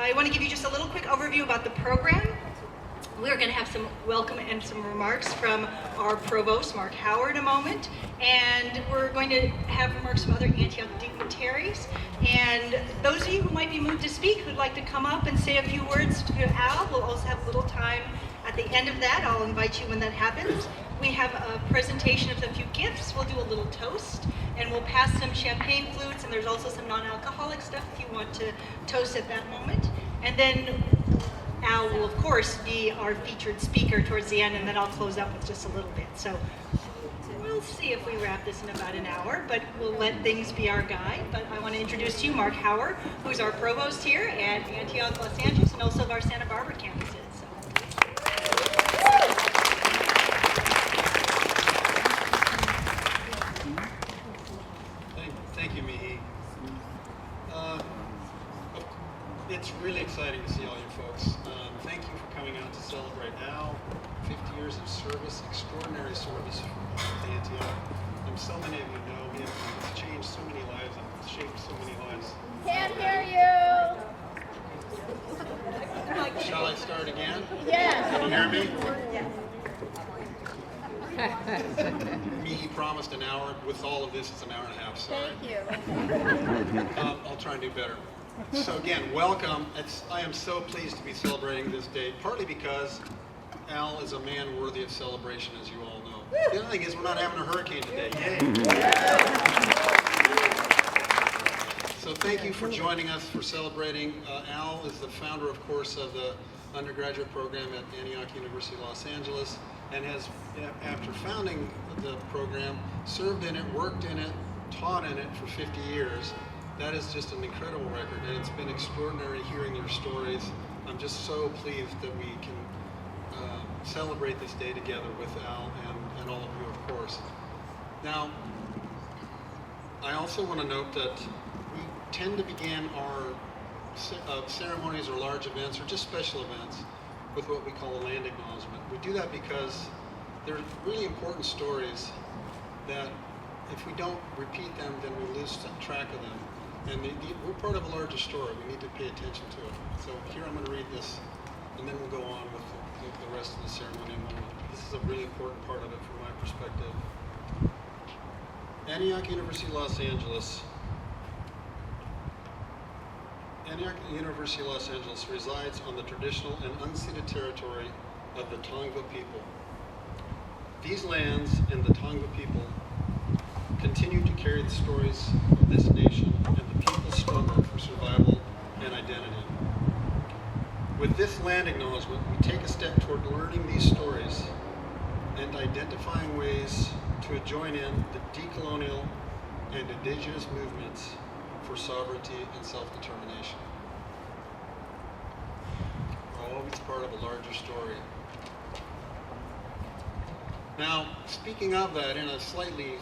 I want to give you just a little quick overview about the program. We're going to have some welcome and some remarks from our provost, Mark Howard, in a moment. And we're going to have remarks from other Antioch dignitaries. And those of you who might be moved to speak, who'd like to come up and say a few words to Al, we'll also have a little time at the end of that. I'll invite you when that happens. We have a presentation of a few gifts. We'll do a little toast, and we'll pass some champagne flutes, and there's also some non-alcoholic stuff if you want to toast at that moment. And then Al will, of course, be our featured speaker towards the end, and then I'll close up with just a little bit. So we'll see if we wrap this in about an hour, but we'll let things be our guide. But I want to introduce to you Mark Howard, who's our provost here at Antioch Los Angeles and also of our Santa Barbara campuses. Thank you, Mihi. It's really exciting to see all you folks. Thank you for coming out to celebrate Al, 50 years of service, extraordinary service to Antioch. And so many of you know him. He's changed so many lives and shaped so many lives. Can't hear you. Shall I start again? Yes. Can you hear me? Mihi promised an hour. With all of this, it's an hour and a half. Sorry. Thank you. I'll try and do better. So again, welcome. I am so pleased to be celebrating this day, partly because Al is a man worthy of celebration, as you all know. The other thing is we're not having a hurricane today. Yay! So thank you for joining us for celebrating. Al is the founder, of course, of the undergraduate program at Antioch University Los Angeles, and has, after founding the program, served in it, worked in it, taught in it for 50 years. That is just an incredible record, and it's been extraordinary hearing your stories. I'm just so pleased that we can celebrate this day together with Al and all of you, of course. Now, I also want to note that we tend to begin our ceremonies or large events or just special events with what we call a land acknowledgement. We do that because they're really important stories that if we don't repeat them, then we lose track of them. And we're part of a larger story. We need to pay attention to it. So here I'm going to read this, and then we'll go on with the rest of the ceremony in a moment. This is a really important part of it from my perspective. Antioch University Los Angeles. Antioch University Los Angeles resides on the traditional and unceded territory of the Tongva people. These lands and the Tongva people continue to carry the stories of this nation and the people's struggle for survival and identity. With this land acknowledgement, we take a step toward learning these stories and identifying ways to join in the decolonial and indigenous movements for sovereignty and self-determination. We're always part of a larger story. Now, speaking of that, in a slightly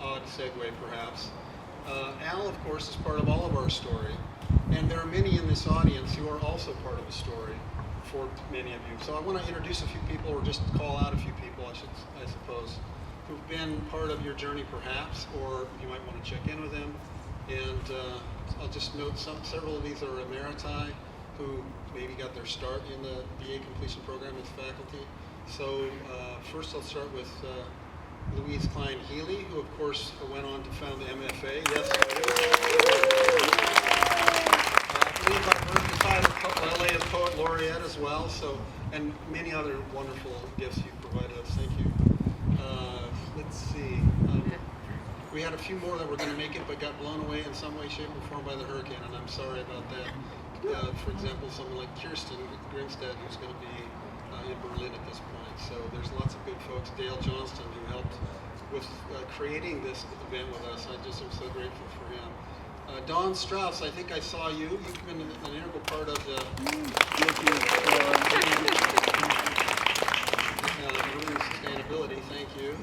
odd segue perhaps, Al, of course, is part of all of our story, and there are many in this audience who are also part of the story for many of you. So I want to introduce a few people, or just call out a few people, I suppose, who've been part of your journey perhaps, or you might want to check in with them. And I'll just note several of these are emeriti who maybe got their start in the BA completion program as faculty. So first I'll start with Louise Klein-Healy, who of course went on to found the MFA. Yes, I believe I've heard the title LA as Poet Laureate as well, so, and many other wonderful gifts you've provided us. Thank you. Let's see. We had a few more that were going to make it but got blown away in some way, shape, or form by the hurricane, and I'm sorry about that. For example, someone like Kirsten Grimstad, who's going to be in Berlin at this point. So there's lots of good folks. Dale Johnston, who helped with creating this event with us. I just am so grateful for him. Dawn Strauss, I think I saw you. You've been an integral part of the marine sustainability. Thank you.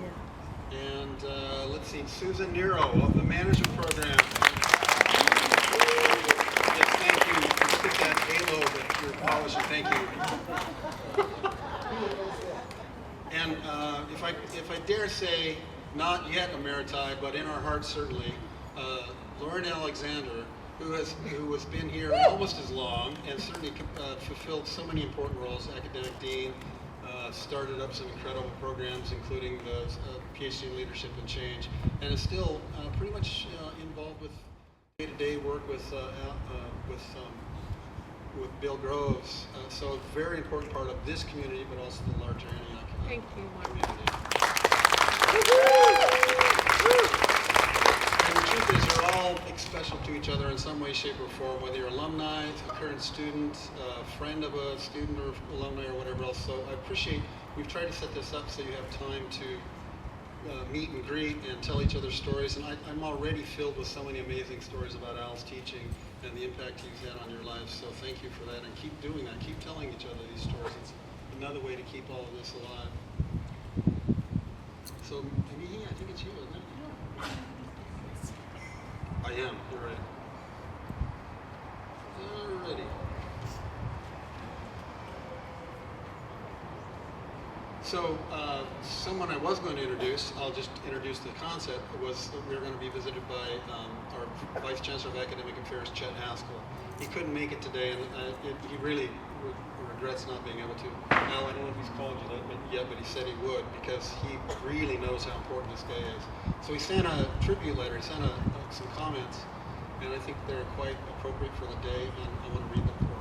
And let's see, Susan Nero of the management program. Yes, thank you. You stick that halo that you're polishing. Thank you. And if I dare say, not yet emeriti, but in our hearts certainly, Lauren Alexander, who has been here almost as long and certainly fulfilled so many important roles. Academic dean, started up some incredible programs, including the PhD in leadership and change, and is still pretty much involved with day-to-day work with Bill Groves. So a very important part of this community, but also the larger Antioch community. And the truth is, you're all special to each other in some way, shape, or form, whether you're alumni, a current student, a friend of a student or alumni or whatever else. So I appreciate, we've tried to set this up so you have time to meet and greet and tell each other stories. And I'm already filled with so many amazing stories about Al's teaching and the impact he's had on your lives. So thank you for that, and keep doing that. Keep telling each other these stories. It's another way to keep all of this alive. So, I think it's you, isn't it? I am, you're right. Alrighty. So, someone I was going to introduce, I'll just introduce the concept, was that we were going to be visited by our Vice Chancellor of Academic Affairs, Chet Haskell. He couldn't make it today, and he really regrets not being able to. Al, I don't know if he's called you yet, but he said he would, because he really knows how important this guy is. So he sent a tribute letter, he sent some comments, and I think they're quite appropriate for the day, and I want to read them for him.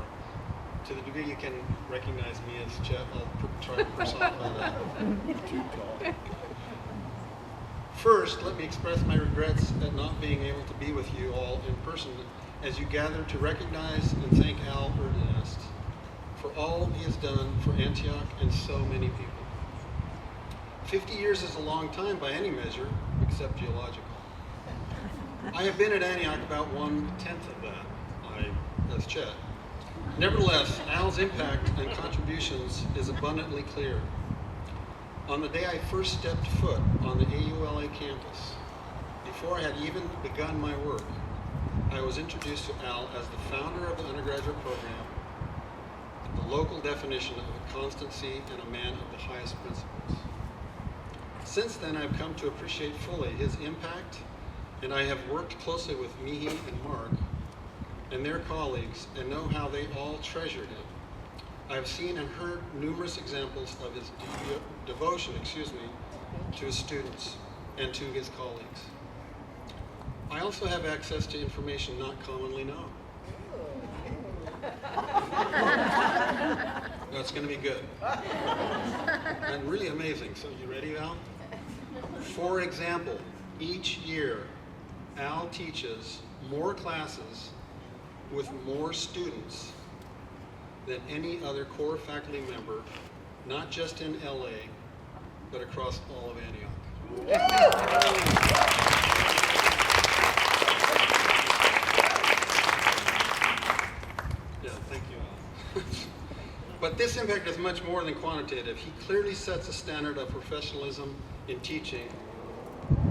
To the degree you can recognize me as Chet, I'll try to personify that. Too tall. First, let me express my regrets at not being able to be with you all in person as you gather to recognize and thank Al Erdynast for all he has done for Antioch and so many people. 50 years is a long time by any measure, except geological. I have been at Antioch about 1/10 of that, as Chet. Nevertheless, Al's impact and contributions is abundantly clear. On the day I first stepped foot on the AULA campus, before I had even begun my work, I was introduced to Al as the founder of the undergraduate program, the local definition of a constancy and a man of the highest principles. Since then, I've come to appreciate fully his impact, and I have worked closely with Mihi and Mark and their colleagues and know how they all treasured him. I have seen and heard numerous examples of his devotion, to his students and to his colleagues. I also have access to information not commonly known. That's going to be good. And really amazing. So you ready, Al? For example, each year, Al teaches more classes with more students than any other core faculty member, not just in LA, but across all of Antioch. Yeah, thank you, Al. But this impact is much more than quantitative. He clearly sets a standard of professionalism in teaching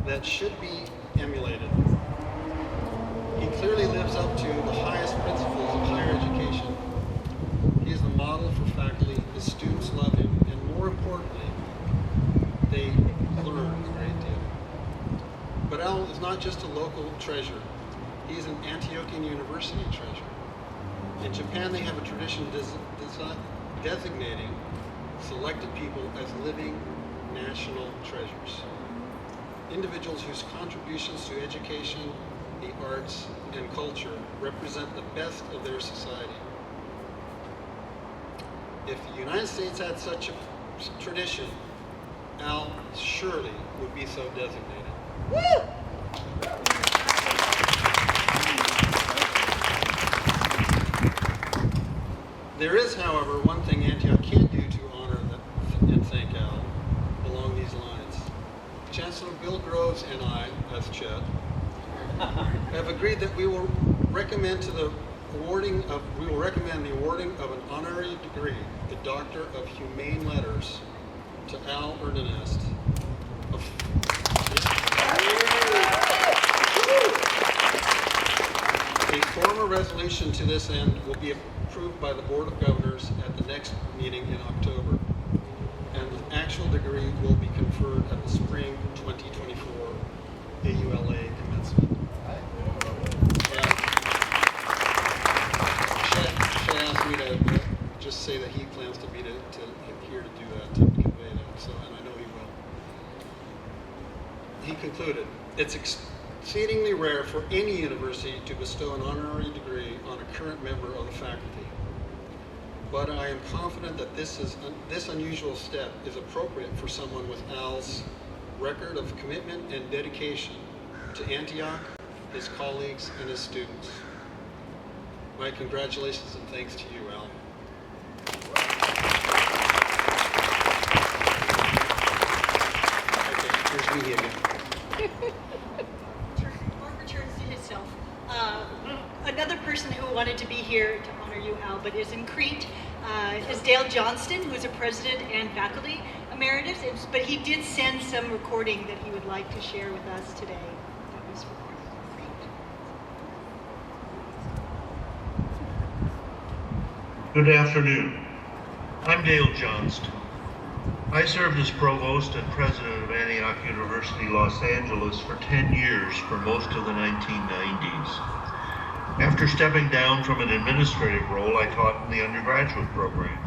that should be emulated. He clearly lives up to the highest principles of higher education. He is the model for faculty. His students love him, and more importantly, they learn a great deal. But Al is not just a local treasure. He is an Antioch University treasure. In Japan, they have a tradition designating selected people as living national treasures. Individuals whose contributions to education, the arts, and culture represent the best of their society. If the United States had such a tradition, Al surely would be so designated. Woo! There is, however, one thing Antioch can do to honor and thank Al along these lines. Chancellor Bill Groves and I, as Chet, have agreed that we will recommend the awarding of an honorary degree, the Doctor of Humane Letters, to Al Erdynast. A formal resolution to this end will be approved by the Board of Governors at the next meeting in October, and the actual degree will be conferred at the spring 2024 AULA commencement. It's exceedingly rare for any university to bestow an honorary degree on a current member of the faculty. But I am confident that this unusual step is appropriate for someone with Al's record of commitment and dedication to Antioch, his colleagues, and his students. My congratulations and thanks to you, Al. Okay, here's me again. Mark returns to himself. Another person who wanted to be here to honor you, Al, but is in Crete, is Dale Johnston, who's a president and faculty emeritus, but he did send some recording that he would like to share with us today. That was for Crete. Good afternoon. I'm Dale Johnston. I served as provost and president of Antioch University Los Angeles for 10 years for most of the 1990s. After stepping down from an administrative role, I taught in the undergraduate program.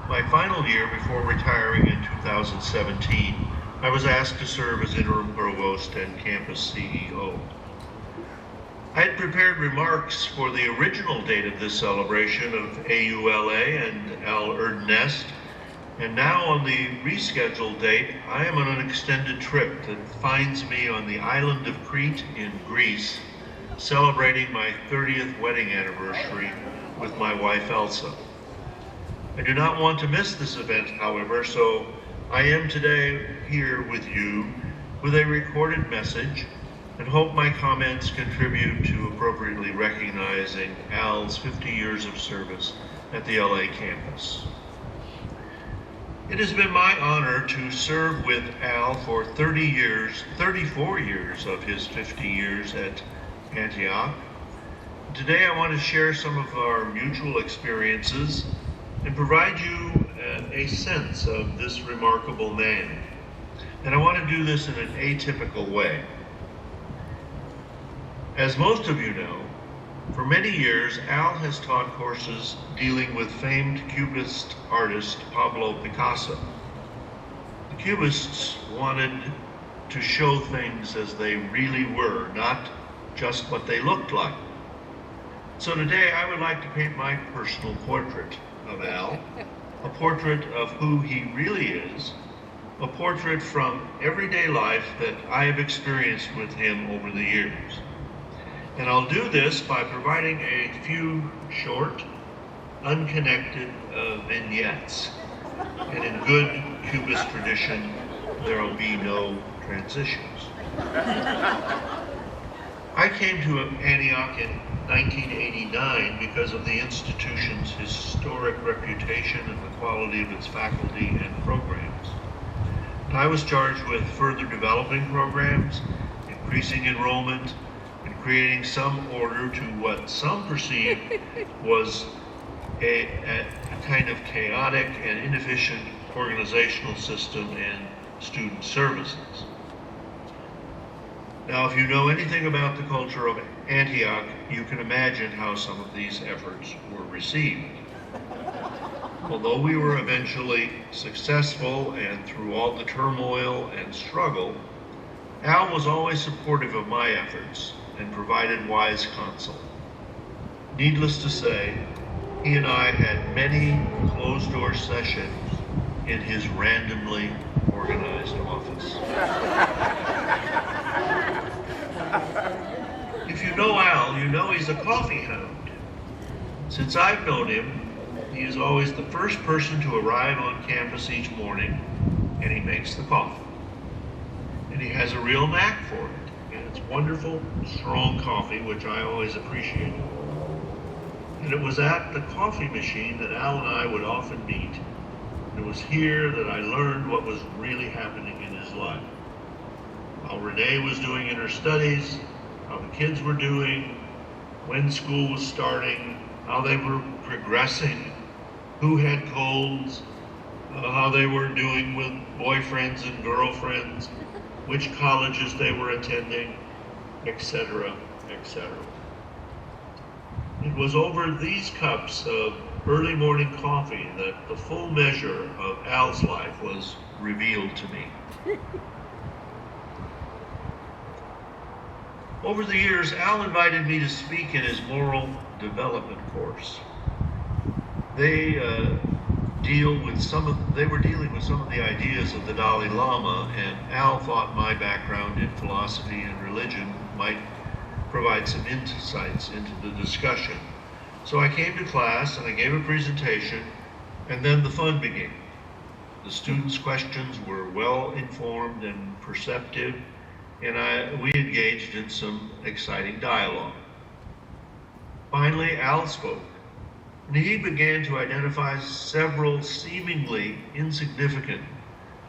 My final year before retiring in 2017, I was asked to serve as interim provost and campus CEO. I had prepared remarks for the original date of this celebration of AULA and Erdynast, and now on the rescheduled date, I am on an extended trip that finds me on the island of Crete in Greece, celebrating my 30th wedding anniversary with my wife Elsa. I do not want to miss this event, however, so I am today here with you with a recorded message and hope my comments contribute to appropriately recognizing Al's 50 years of service at the LA campus. It has been my honor to serve with Al for 34 years of his 50 years at Antioch. Today I want to share some of our mutual experiences and provide you a sense of this remarkable man. And I want to do this in an atypical way. As most of you know, for many years Al has taught courses dealing with famed Cubist artist Pablo Picasso. The Cubists wanted to show things as they really were, not just what they looked like. So today I would like to paint my personal portrait of Al, a portrait of who he really is, a portrait from everyday life that I have experienced with him over the years. And I'll do this by providing a few short, unconnected vignettes. And in good Cubist tradition, there will be no transitions. I came to Antioch in 1989 because of the institution's historic reputation and the quality of its faculty and programs. I was charged with further developing programs, increasing enrollment, and creating some order to what some perceived was a kind of chaotic and inefficient organizational system and student services. Now, if you know anything about the culture of Antioch, you can imagine how some of these efforts were received. Although we were eventually successful and through all the turmoil and struggle, Al was always supportive of my efforts and provided wise counsel. Needless to say, he and I had many closed-door sessions in his randomly organized office. If you know Al, you know he's a coffee hound. Since I've known him, he is always the first person to arrive on campus each morning, and he makes the coffee. And he has a real knack for it. And it's wonderful, strong coffee, which I always appreciate. And it was at the coffee machine that Al and I would often meet. It was here that I learned what was really happening in his life. How Renee was doing in her studies, how the kids were doing, when school was starting, how they were progressing, who had colds, how they were doing with boyfriends and girlfriends, which colleges they were attending, etc., etc. It was over these cups of early morning coffee that the full measure of Al's life was revealed to me. Over the years, Al invited me to speak in his moral development course. They were dealing with some of the ideas of the Dalai Lama, and Al thought my background in philosophy and religion might provide some insights into the discussion. So I came to class and I gave a presentation, and then the fun began. The students' questions were well informed and perceptive, and we engaged in some exciting dialogue. Finally, Al spoke, and he began to identify several seemingly insignificant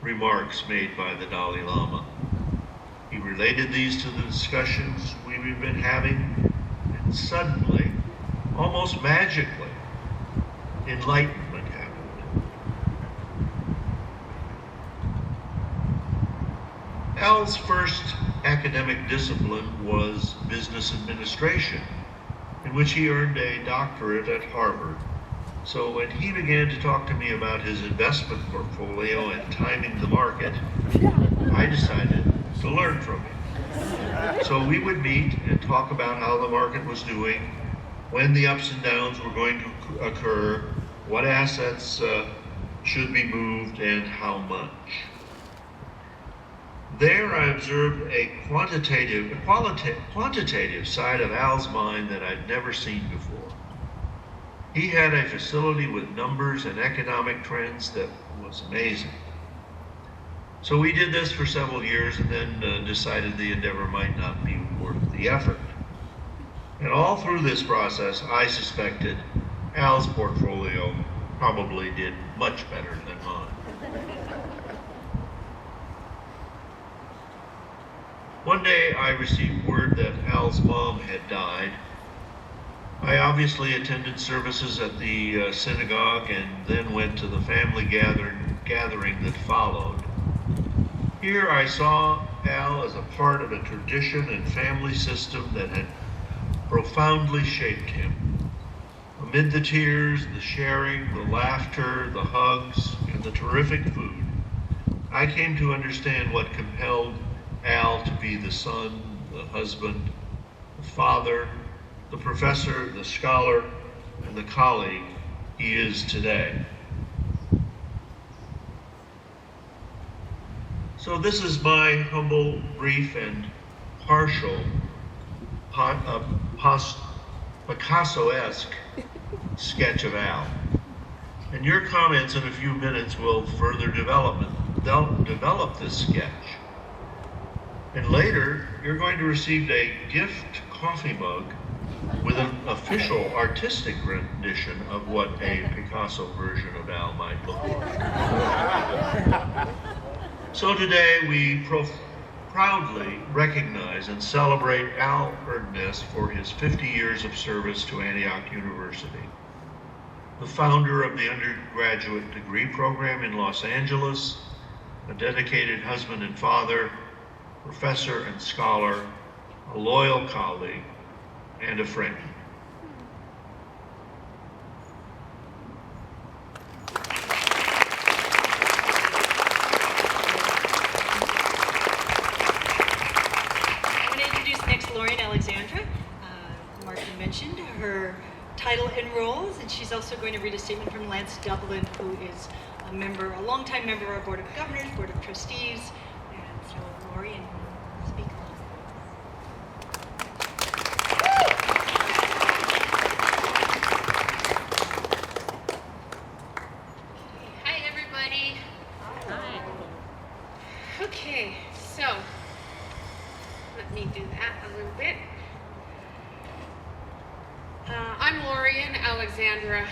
remarks made by the Dalai Lama. He related these to the discussions we've been having, and suddenly, almost magically, enlightenment happened. Al's first academic discipline was business administration, in which he earned a doctorate at Harvard. So when he began to talk to me about his investment portfolio and timing the market, I decided to learn from him. So we would meet and talk about how the market was doing, when the ups and downs were going to occur, what assets should be moved, and how much. There I observed a quantitative side of Al's mind that I'd never seen before. He had a facility with numbers and economic trends that was amazing. So we did this for several years and then decided the endeavor might not be worth the effort. And all through this process, I suspected Al's portfolio probably did much better than mine. One day I received word that Al's mom had died. I obviously attended services at the synagogue and then went to the family gathering that followed. Here I saw Al as a part of a tradition and family system that had profoundly shaped him. Amid the tears, the sharing, the laughter, the hugs, and the terrific food, I came to understand what compelled Al to be the son, the husband, the father, the professor, the scholar, and the colleague he is today. So this is my humble, brief, and partial, Picasso-esque sketch of Al. And your comments in a few minutes will further develop this sketch. And later, you're going to receive a gift coffee mug with an official artistic rendition of what a Picasso version of Al might look like. So today we proudly recognize and celebrate Al Erdynast for his 50 years of service to Antioch University. The founder of the undergraduate degree program in Los Angeles, a dedicated husband and father, professor and scholar, a loyal colleague, and a friend. I'm going to introduce next Lauren Alexandra. Mark mentioned her title enrolls, and she's also going to read a statement from Lance Dublin, who is a longtime member of our Board of Governors, Board of Trustees. And so, Lori, and speak. Hi, everybody. Hi. Okay, so let me do that a little bit. I'm Lorian Alexandra.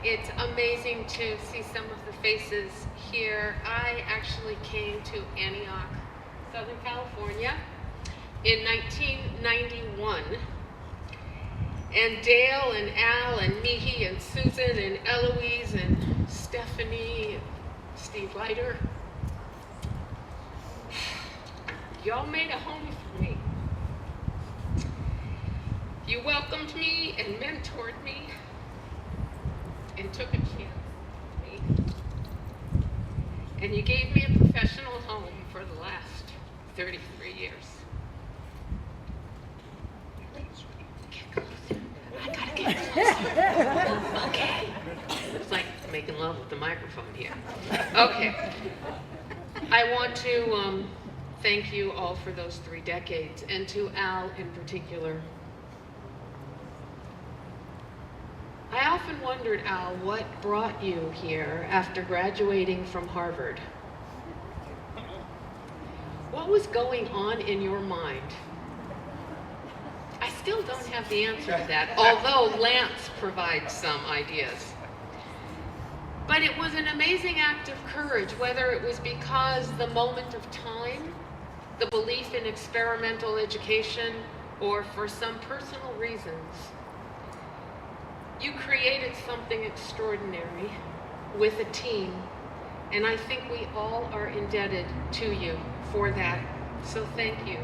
It's amazing to see some of the faces here. I actually came to Antioch, Southern California in 1991. And Dale and Al and Mihi and Susan and Eloise and Stephanie and Steve Leiter, y'all made a home for me. You welcomed me and mentored me and took a chance with me. And you gave me a professional home for the last 33 years. Okay. It's like making love with the microphone here. Okay. I want to thank you all for those 3 decades, and to Al in particular. I often wondered, Al, what brought you here after graduating from Harvard? What was going on in your mind? I still don't have the answer to that, although Lance provides some ideas. But it was an amazing act of courage, whether it was because the moment of time, the belief in experimental education, or for some personal reasons. You created something extraordinary with a team, and I think we all are indebted to you for that, so thank you.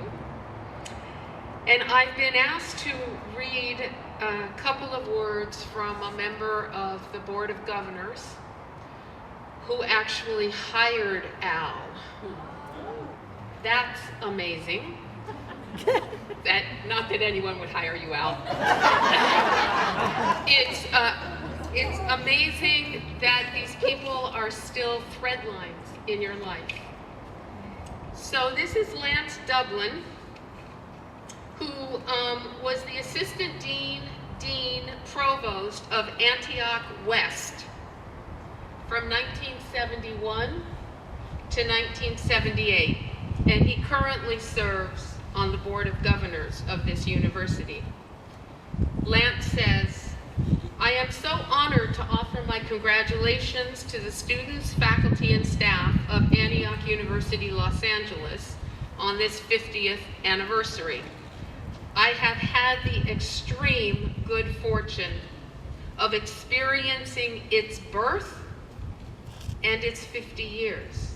And I've been asked to read a couple of words from a member of the Board of Governors who actually hired Al. That's amazing. Not that anyone would hire you, Al. It's amazing that these people are still thread lines in your life. So this is Lance Dublin, who was the assistant dean provost of Antioch West from 1971 to 1978, and he currently serves on the Board of Governors of this university. Lance says, "I am so honored to offer my congratulations to the students, faculty, and staff of Antioch University Los Angeles on this 50th anniversary. I have had the extreme good fortune of experiencing its birth and its 50 years.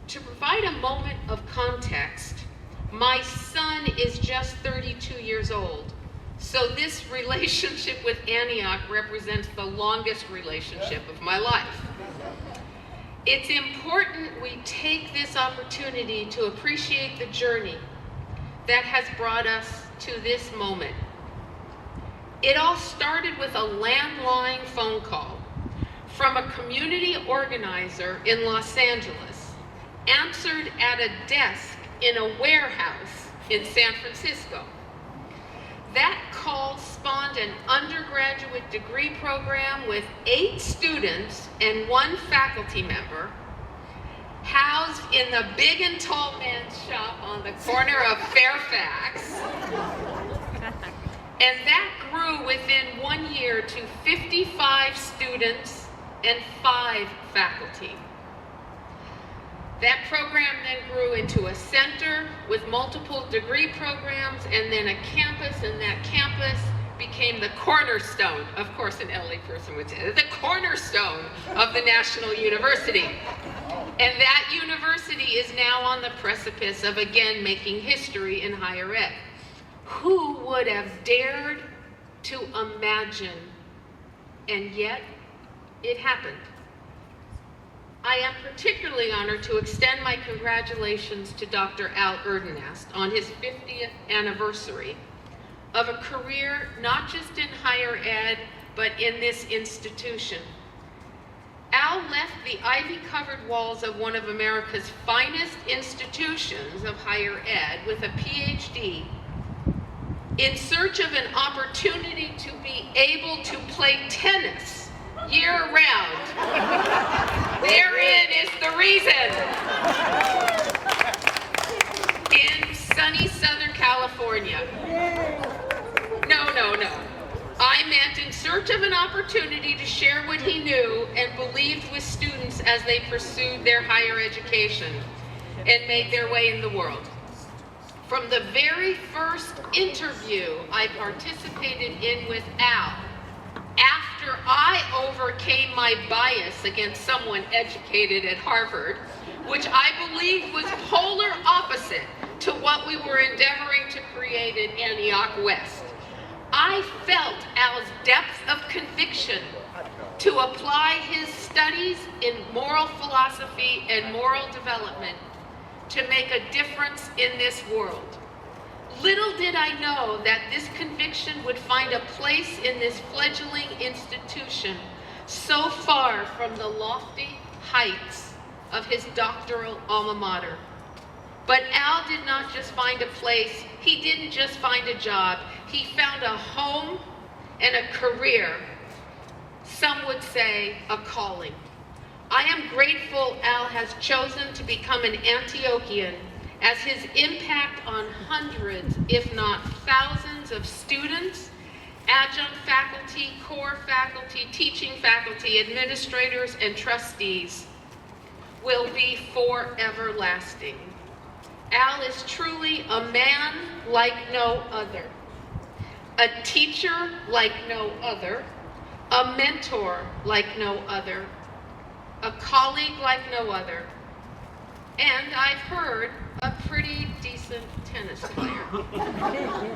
To provide a moment of context, my son is just 32 years old, so this relationship with Antioch represents the longest relationship of my life. It's important we take this opportunity to appreciate the journey that has brought us to this moment. It all started with a landline phone call from a community organizer in Los Angeles, answered at a desk in a warehouse in San Francisco. That call spawned an undergraduate degree program with 8 students and 1 faculty member, housed in the big and tall man's shop on the corner of Fairfax. And that grew within 1 year to 55 students and 5 faculty. That program then grew into a center with multiple degree programs, and then a campus, and that campus became the cornerstone, of course an LA person would say, the cornerstone of the National University. And that university is now on the precipice of again making history in higher ed. Who would have dared to imagine? And yet, it happened. I am particularly honored to extend my congratulations to Dr. Al Erdynast on his 50th anniversary of a career not just in higher ed, but in this institution. Al left the ivy-covered walls of one of America's finest institutions of higher ed with a PhD in search of an opportunity to be able to play tennis year-round. Therein is the reason. In sunny Southern California. No. I meant in search of an opportunity to share what he knew and believed with students as they pursued their higher education and made their way in the world. From the very first interview I participated in with Al, after I overcame my bias against someone educated at Harvard, which I believed was polar opposite to what we were endeavoring to create in Antioch West, I felt Al's depth of conviction to apply his studies in moral philosophy and moral development to make a difference in this world. Little did I know that this conviction would find a place in this fledgling institution so far from the lofty heights of his doctoral alma mater. But Al did not just find a place, he didn't just find a job, he found a home and a career, some would say a calling. I am grateful Al has chosen to become an Antiochian, as his impact on hundreds, if not thousands of students, adjunct faculty, core faculty, teaching faculty, administrators, and trustees will be forever lasting. Al is truly a man like no other, a teacher like no other, a mentor like no other, a colleague like no other, and I've heard a pretty decent tennis player.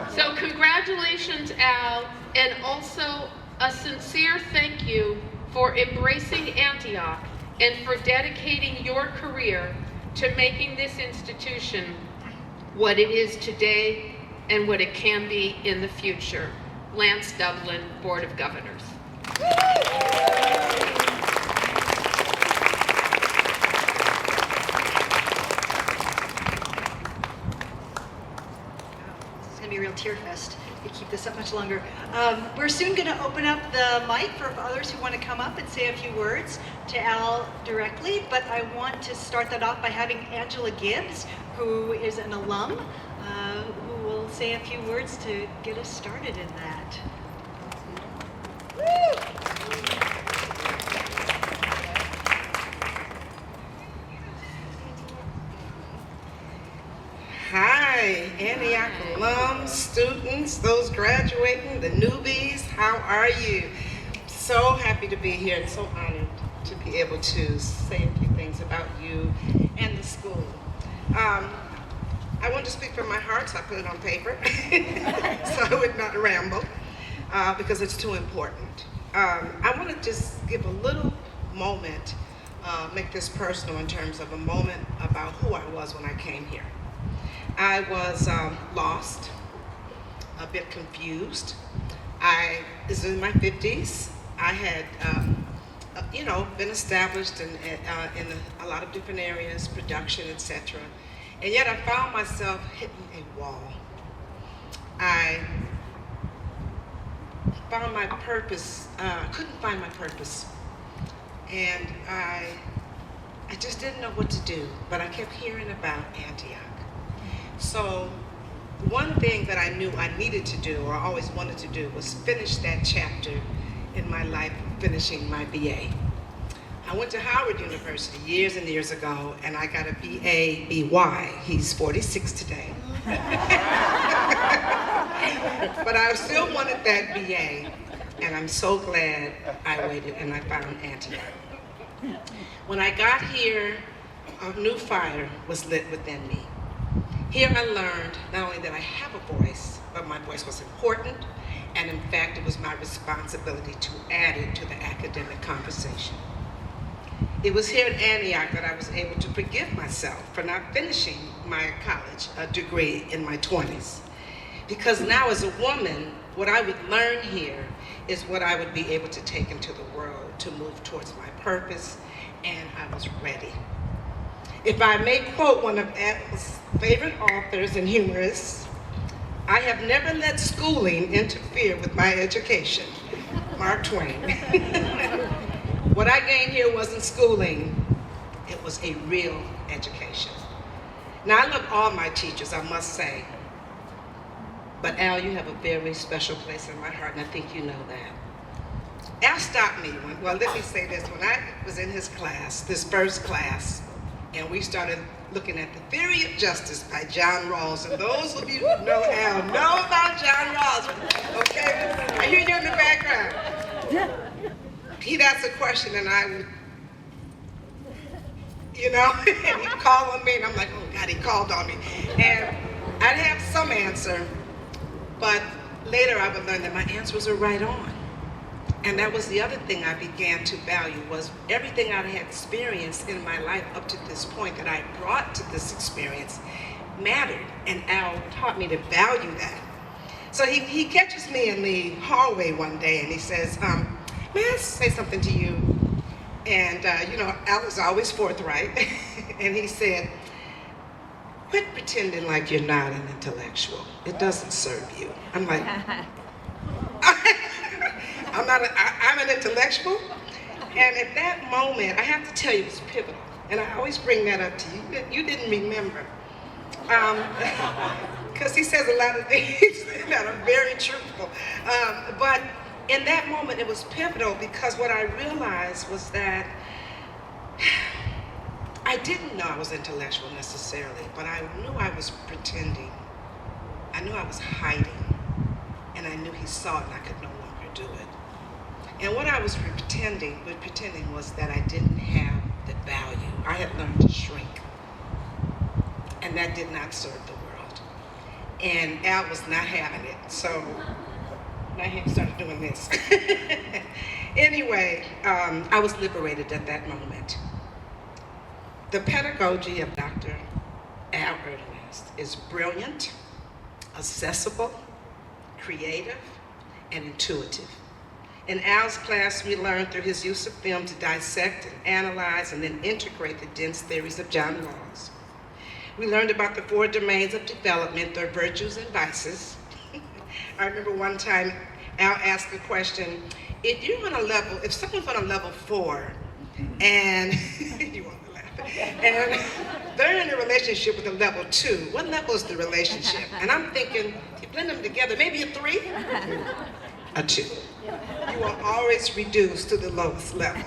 So congratulations, Al, and also a sincere thank you for embracing Antioch and for dedicating your career to making this institution what it is today and what it can be in the future. Lance Dublin, Board of Governors. Be a real tear fest. We keep this up much longer. We're soon going to open up the mic for others who want to come up and say a few words to Al directly, but I want to start that off by having Angela Gibbs, who is an alum, who will say a few words to get us started in that. Hi, Antioch alums, students, those graduating, the newbies, how are you? So happy to be here and so honored to be able to say a few things about you and the school. I want to speak from my heart, so I put it on paper, so I would not ramble, because it's too important. I want to just give a little moment, make this personal in terms of a moment about who I was when I came here. I was lost, a bit confused. I was in my 50s. I had, been established in a lot of different areas, production, etc. And yet I found myself hitting a wall. I found my purpose, couldn't find my purpose. And I just didn't know what to do, but I kept hearing about Antioch. So one thing that I knew I needed to do, or always wanted to do, was finish that chapter in my life, finishing my BA. I went to Howard University years and years ago, and I got a BA BY. He's 46 today. But I still wanted that BA, and I'm so glad I waited and I found Antioch. When I got here, a new fire was lit within me. Here I learned not only that I have a voice, but my voice was important, and in fact it was my responsibility to add it to the academic conversation. It was here at Antioch that I was able to forgive myself for not finishing my college degree in my 20s. Because now as a woman, what I would learn here is what I would be able to take into the world to move towards my purpose, and I was ready. If I may quote one of Al's favorite authors and humorists, I have never let schooling interfere with my education. Mark Twain. What I gained here wasn't schooling, it was a real education. Now I love all my teachers, I must say. But Al, you have a very special place in my heart, and I think you know that. Al stopped me let me say this, when I was in his class, this first class, and we started looking at The Theory of Justice by John Rawls. And those of you who know Al know about John Rawls, okay? I hear you in the background. He'd ask a question and I would, and he'd call on me and I'm like, oh God, he called on me. And I'd have some answer, but later I would learn that my answers are right on. And that was the other thing I began to value, was everything I had experienced in my life up to this point that I brought to this experience mattered, and Al taught me to value that. So he catches me in the hallway one day and he says, may I say something to you? And Al is always forthright. And he said, quit pretending like you're not an intellectual. It doesn't serve you. I'm like, I'm an intellectual? And at that moment, I have to tell you, it was pivotal. And I always bring that up to you. You didn't remember. Because he says a lot of things that are very truthful. But in that moment, it was pivotal because what I realized was that I didn't know I was intellectual necessarily, but I knew I was pretending. I knew I was hiding. And I knew he saw it and I could no longer do it. And what I was pretending was that I didn't have the value. I had learned to shrink. And that did not serve the world. And Al was not having it. So my hand started doing this. Anyway, I was liberated at that moment. The pedagogy of Dr. Al Erdynast is brilliant, accessible, creative, and intuitive. In Al's class, we learned through his use of film to dissect and analyze and then integrate the dense theories of John Rawls. We learned about the 4 domains of development, their virtues and vices. I remember one time Al asked a question, if someone's on a level 4 and, you want to laugh, and they're in a relationship with a level 2, what level is the relationship? And I'm thinking, you blend them together, maybe a 3? A 2. You will always reduce to the lowest level.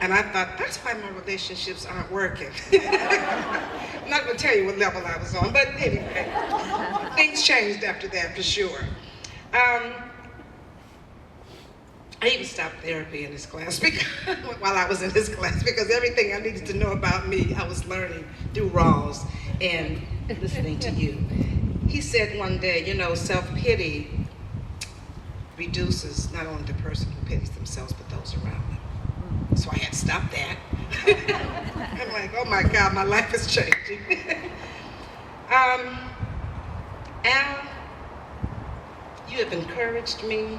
And I thought, that's why my relationships aren't working. I'm not going to tell you what level I was on, but anyway, things changed after that for sure. I even stopped therapy in his class while I was in his class because everything I needed to know about me, I was learning through Rawls and listening to you. He said one day, self-pity reduces not only the person who pities themselves, but those around them. So I had to stop that. I'm like, oh my God, my life is changing. Al, you have encouraged me.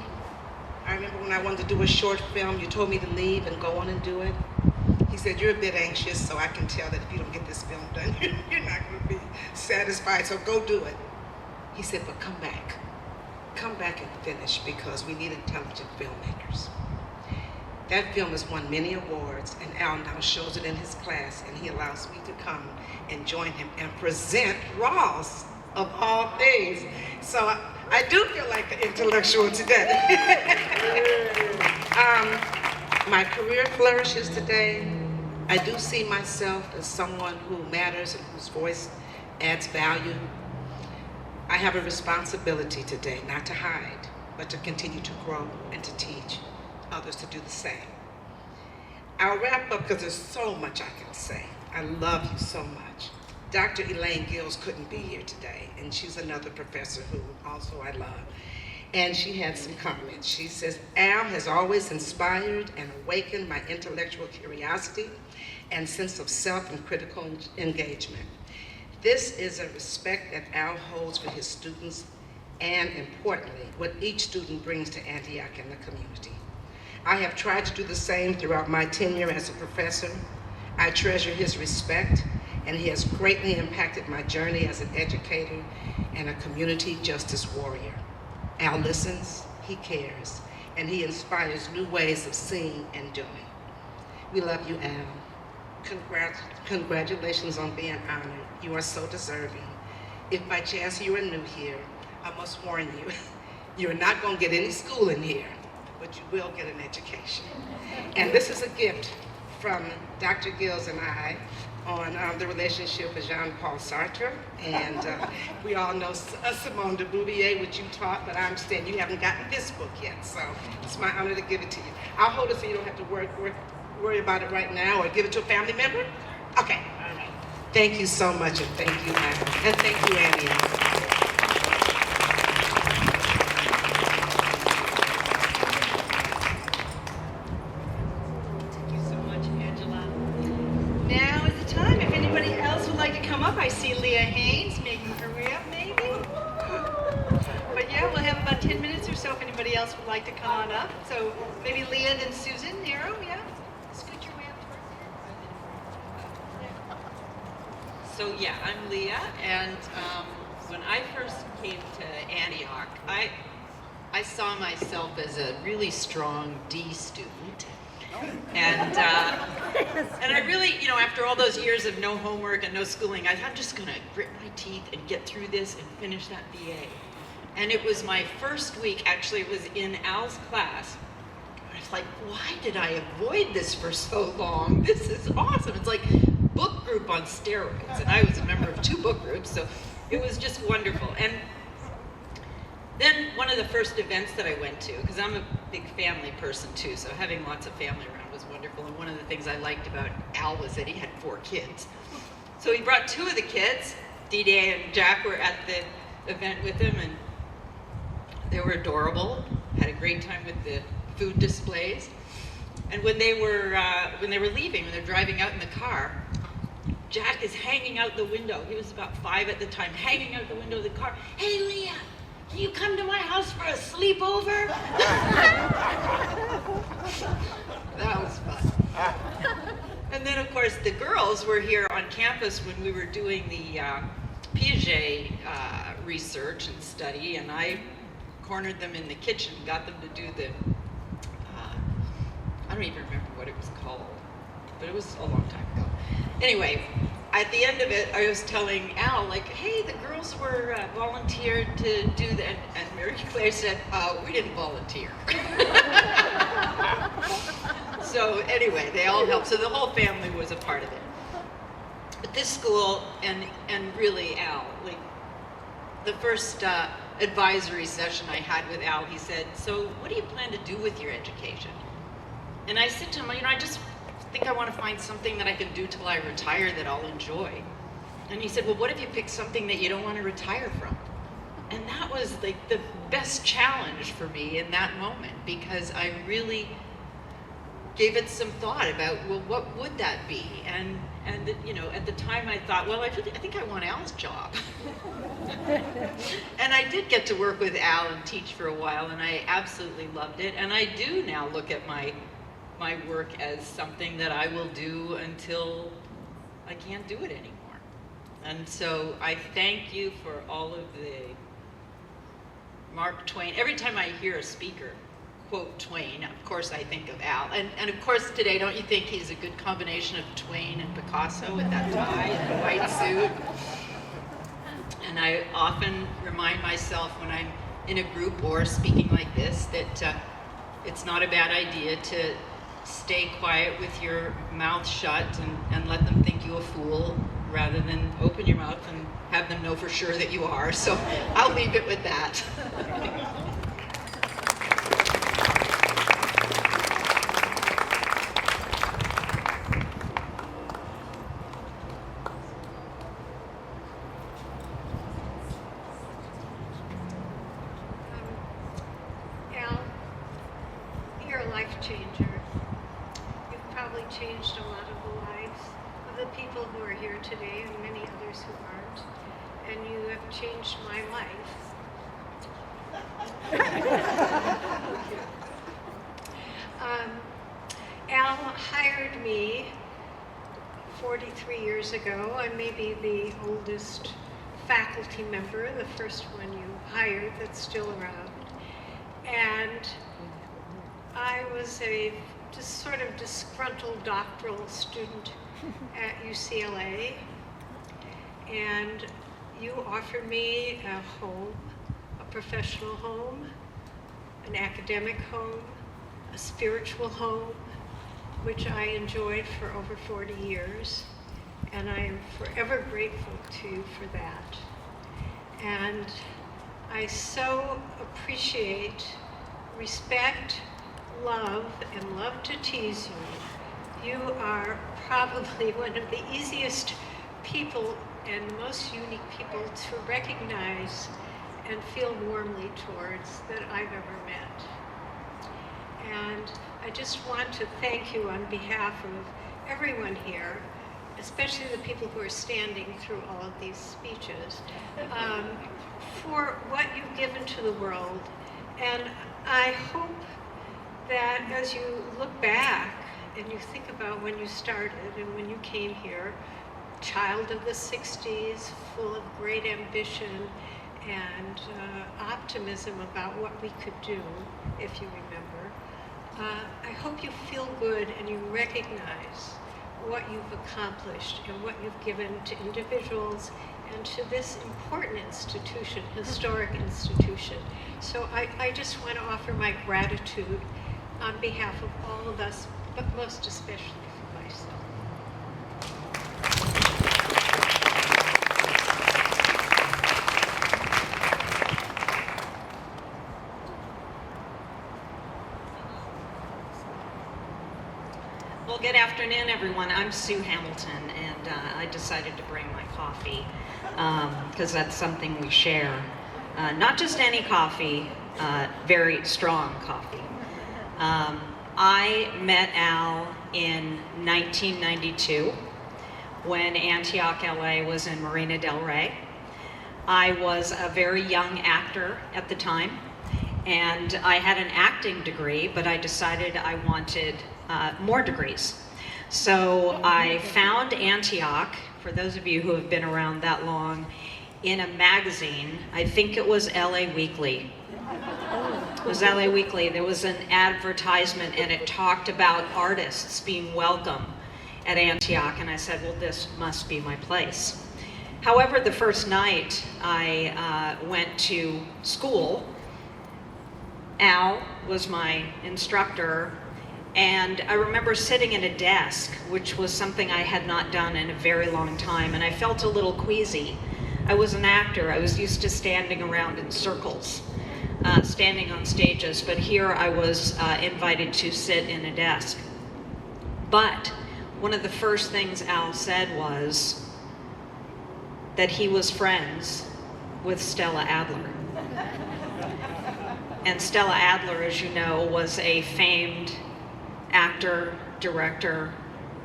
I remember when I wanted to do a short film, you told me to leave and go on and do it. He said, you're a bit anxious, so I can tell that if you don't get this film done, you're not going to be satisfied, so go do it. He said, but come back. Come back and finish because we need intelligent filmmakers. That film has won many awards, and Al now shows it in his class, and he allows me to come and join him and present Rawls, of all things. So I do feel like the intellectual today. My career flourishes today. I do see myself as someone who matters and whose voice adds value. I have a responsibility today, not to hide, but to continue to grow and to teach others to do the same. I'll wrap up because there's so much I can say. I love you so much. Dr. Elaine Gills couldn't be here today, and she's another professor who also I love. And she had some comments. She says, Al has always inspired and awakened my intellectual curiosity and sense of self and critical engagement. This is a respect that Al holds for his students and, importantly, what each student brings to Antioch and the community. I have tried to do the same throughout my tenure as a professor. I treasure his respect, and he has greatly impacted my journey as an educator and a community justice warrior. Al listens, he cares, and he inspires new ways of seeing and doing. We love you, Al. Congratulations on being honored. You are so deserving. If by chance you are new here, I must warn you, you're not going to get any schooling here, but you will get an education. And this is a gift from Dr. Gills and I on the relationship with Jean-Paul Sartre. And we all know Simone de Beauvoir, which you taught, but I understand you haven't gotten this book yet, so it's my honor to give it to you. I'll hold it so you don't have to worry about it right now or give it to a family member? Okay, all right. Thank you so much, and thank you, Adam. And thank you, Annie. Thank you so much, Angela. Now is the time. If anybody else would like to come up, I see Leah Haynes, Meg anybody else would like to come on up. So maybe Leah and Susan, Nero, yeah? Scoot your way up towards So yeah, I'm Leah, and when I first came to Antioch, I saw myself as a really strong D student, and I really, after all those years of no homework and no schooling, I'm just gonna grit my teeth and get through this and finish that BA. And it was my first week, actually it was in Al's class. I was like, why did I avoid this for so long? This is awesome. It's like book group on steroids. And I was a member of 2 book groups, so it was just wonderful. And then one of the first events that I went to, because I'm a big family person too, so having lots of family around was wonderful. And one of the things I liked about Al was that he had 4 kids. So he brought 2 of the kids. D-Day and Jack were at the event with him, and they were adorable. Had a great time with the food displays. And when they were leaving, when they're driving out in the car, Jack is hanging out the window. He was about 5 at the time, hanging out the window of the car. Hey, Leah, can you come to my house for a sleepover? That was fun. And then, of course, the girls were here on campus when we were doing the Piaget research and study, and I cornered them in the kitchen, got them to do the, I don't even remember what it was called, but it was a long time ago. Anyway, at the end of it, I was telling Al, like, hey, the girls were volunteered to do that, and Mary Claire said, we didn't volunteer. So anyway, they all helped, so the whole family was a part of it. But this school, and really Al, like, the first advisory session I had with Al, he said, so what do you plan to do with your education? And I said to him, I just think I want to find something that I can do till I retire that I'll enjoy. And he said, well, what if you pick something that you don't want to retire from? And that was like the best challenge for me in that moment, because I really gave it some thought about, well, what would that be? And at the time I thought, well, I think I want Al's job. And I did get to work with Al and teach for a while, and I absolutely loved it. And I do now look at my work as something that I will do until I can't do it anymore. And so I thank you for all of the Mark Twain. Every time I hear a speaker quote Twain, of course I think of Al. And of course today, don't you think he's a good combination of Twain and Picasso with that tie and the white suit? And I often remind myself when I'm in a group or speaking like this that it's not a bad idea to stay quiet with your mouth shut and let them think you a fool rather than open your mouth and have them know for sure that you are. So I'll leave it with that. Al, you're a life changer. You've probably changed a lot of the lives of the people who are here today and many others who aren't. And you have changed my life. Al hired me 43 years ago. I may be the oldest faculty member, the first one you hired that's still around. And I was a just sort of disgruntled doctoral student at UCLA. And you offered me a home, a professional home, an academic home, a spiritual home, which I enjoyed for over 40 years. And I am forever grateful to you for that. And I so appreciate, respect, love, and love to tease you. You are probably one of the easiest people and most unique people to recognize and feel warmly towards that I've ever met. And I just want to thank you on behalf of everyone here, especially the people who are standing through all of these speeches, for what you've given to the world And I hope that as you look back and you think about when you started and when you came here, child of the 60s, full of great ambition and optimism about what we could do, if you remember, I hope you feel good and you recognize what you've accomplished and what you've given to individuals and to this important institution, historic institution. So I just want to offer my gratitude on behalf of all of us, but most especially for myself. Well, good afternoon, everyone. I'm Sue Hamilton, and I decided to bring my coffee because that's something we share. Not just any coffee, very strong coffee. I met Al in 1992 when Antioch, LA was in Marina del Rey. I was a very young actor at the time, and I had an acting degree, but I decided I wanted more degrees. So I found Antioch, for those of you who have been around that long, in a magazine. I think it was LA Weekly. It was LA Weekly. There was an advertisement and it talked about artists being welcome at Antioch, and I said, well, this must be my place. However, the first night I went to school, Al was my instructor, and I remember sitting at a desk, which was something I had not done in a very long time, and I felt a little queasy. I was an actor. I was used to standing around in circles, standing on stages, but here I was invited to sit in a desk. But one of the first things Al said was that he was friends with Stella Adler. And Stella Adler, as you know, was a famed actor, director,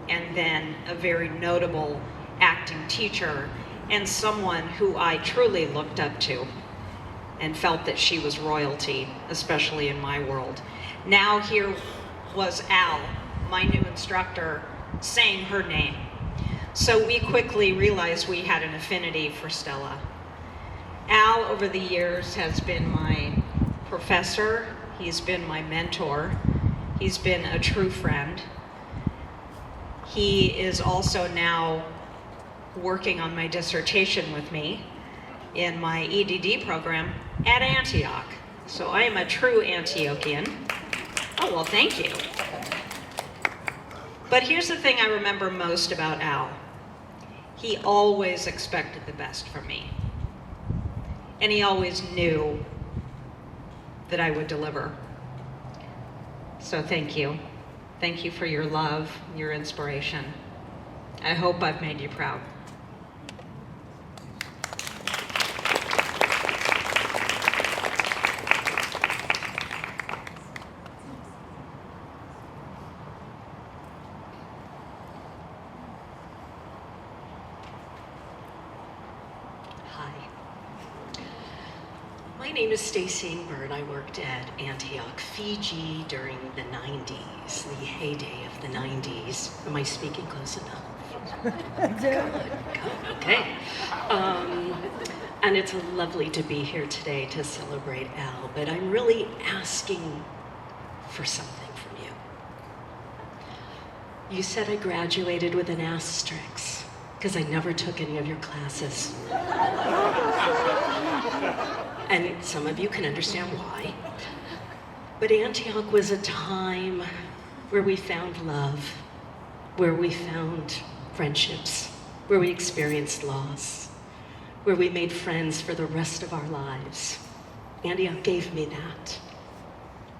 and then a very notable acting teacher, and someone who I truly looked up to and felt that she was royalty, especially in my world. Now here was Al, my new instructor, saying her name. So we quickly realized we had an affinity for Stella. Al, over the years, has been my professor. He's been my mentor. He's been a true friend. He is also now working on my dissertation with me in my EDD program at Antioch. So I am a true Antiochian. Oh, well, thank you. But here's the thing I remember most about Al. He always expected the best from me. And he always knew that I would deliver. So thank you. Thank you for your love, your inspiration. I hope I've made you proud. My name is Stacey Ingber. I worked at Antioch, Fiji during the 90s, the heyday of the 90s. Am I speaking close enough? Good. Okay. And it's lovely to be here today to celebrate Al, but I'm really asking for something from you. You said I graduated with an asterisk because I never took any of your classes. And some of you can understand why. But Antioch was a time where we found love, where we found friendships, where we experienced loss, where we made friends for the rest of our lives. Antioch gave me that.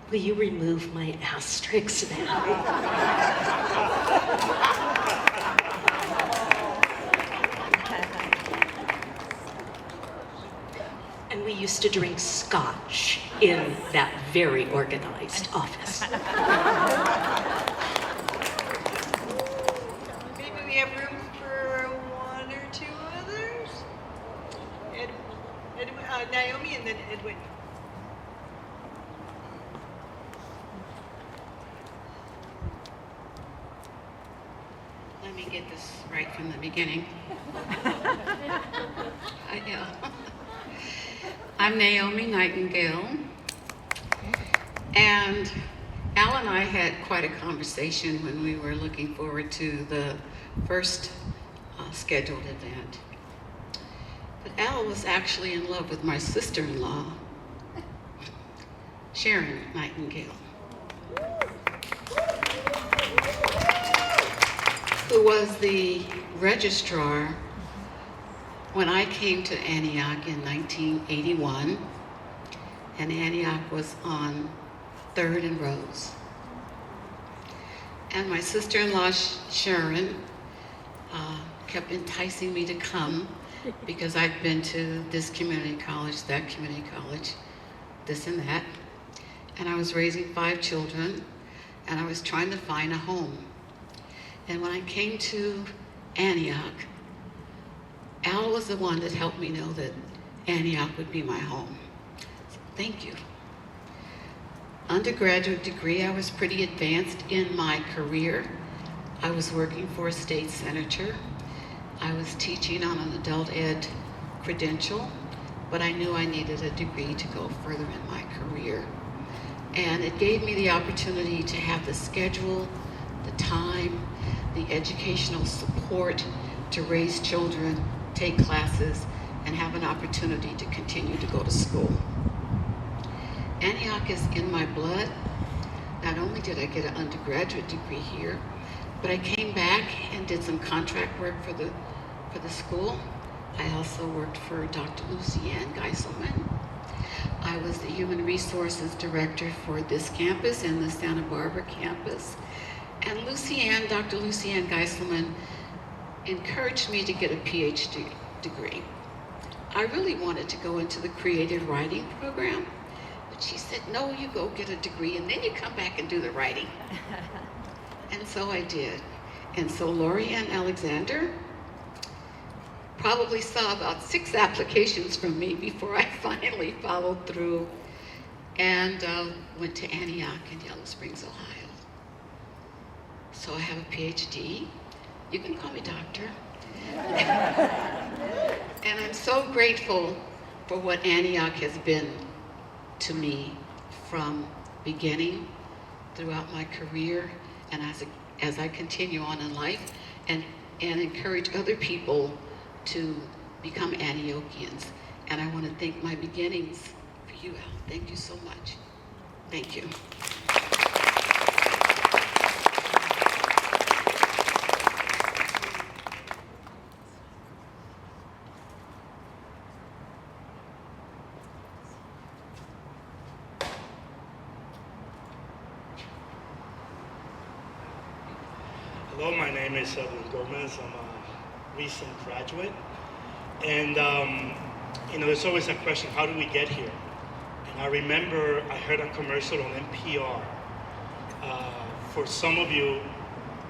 Will you remove my asterisks now? And we used to drink scotch in that very organized office. Maybe we have room for one or two others? Naomi and then Edwin. me get this right from the beginning. I'm Naomi Nightingale, and Al and I had quite a conversation when we were looking forward to the first scheduled event. But Al was actually in love with my sister-in-law, Sharon Nightingale, who was the registrar when I came to Antioch in 1981, and Antioch was on 3rd and Rose. And my sister-in-law, Sharon, kept enticing me to come because I'd been to this community college, that community college, this and that. And I was raising 5 children, and I was trying to find a home. And when I came to Antioch, Al was the one that helped me know that Antioch would be my home. So thank you. Undergraduate degree, I was pretty advanced in my career. I was working for a state senator. I was teaching on an adult ed credential, but I knew I needed a degree to go further in my career. And it gave me the opportunity to have the schedule, the time, the educational support to raise children, take classes, and have an opportunity to continue to go to school. Antioch is in my blood. Not only did I get an undergraduate degree here, but I came back and did some contract work for the school. I also worked for Dr. Lucianne Geiselman. I was the human resources director for this campus and the Santa Barbara campus. And Dr. Lucianne Geiselman encouraged me to get a PhD degree. I really wanted to go into the creative writing program, but she said, no, you go get a degree and then you come back and do the writing. And so I did. And so Lori Ann Alexander probably saw about 6 applications from me before I finally followed through and went to Antioch in Yellow Springs, Ohio. So I have a PhD. You can call me doctor. And I'm so grateful for what Antioch has been to me from beginning throughout my career and as I continue on in life and encourage other people to become Antiochians. And I want to thank my beginnings for you, Al. Thank you so much. Thank you. Hello, my name is Luis Gomez. I'm a recent graduate. And, there's always a question, how do we get here? And I remember I heard a commercial on NPR. For some of you,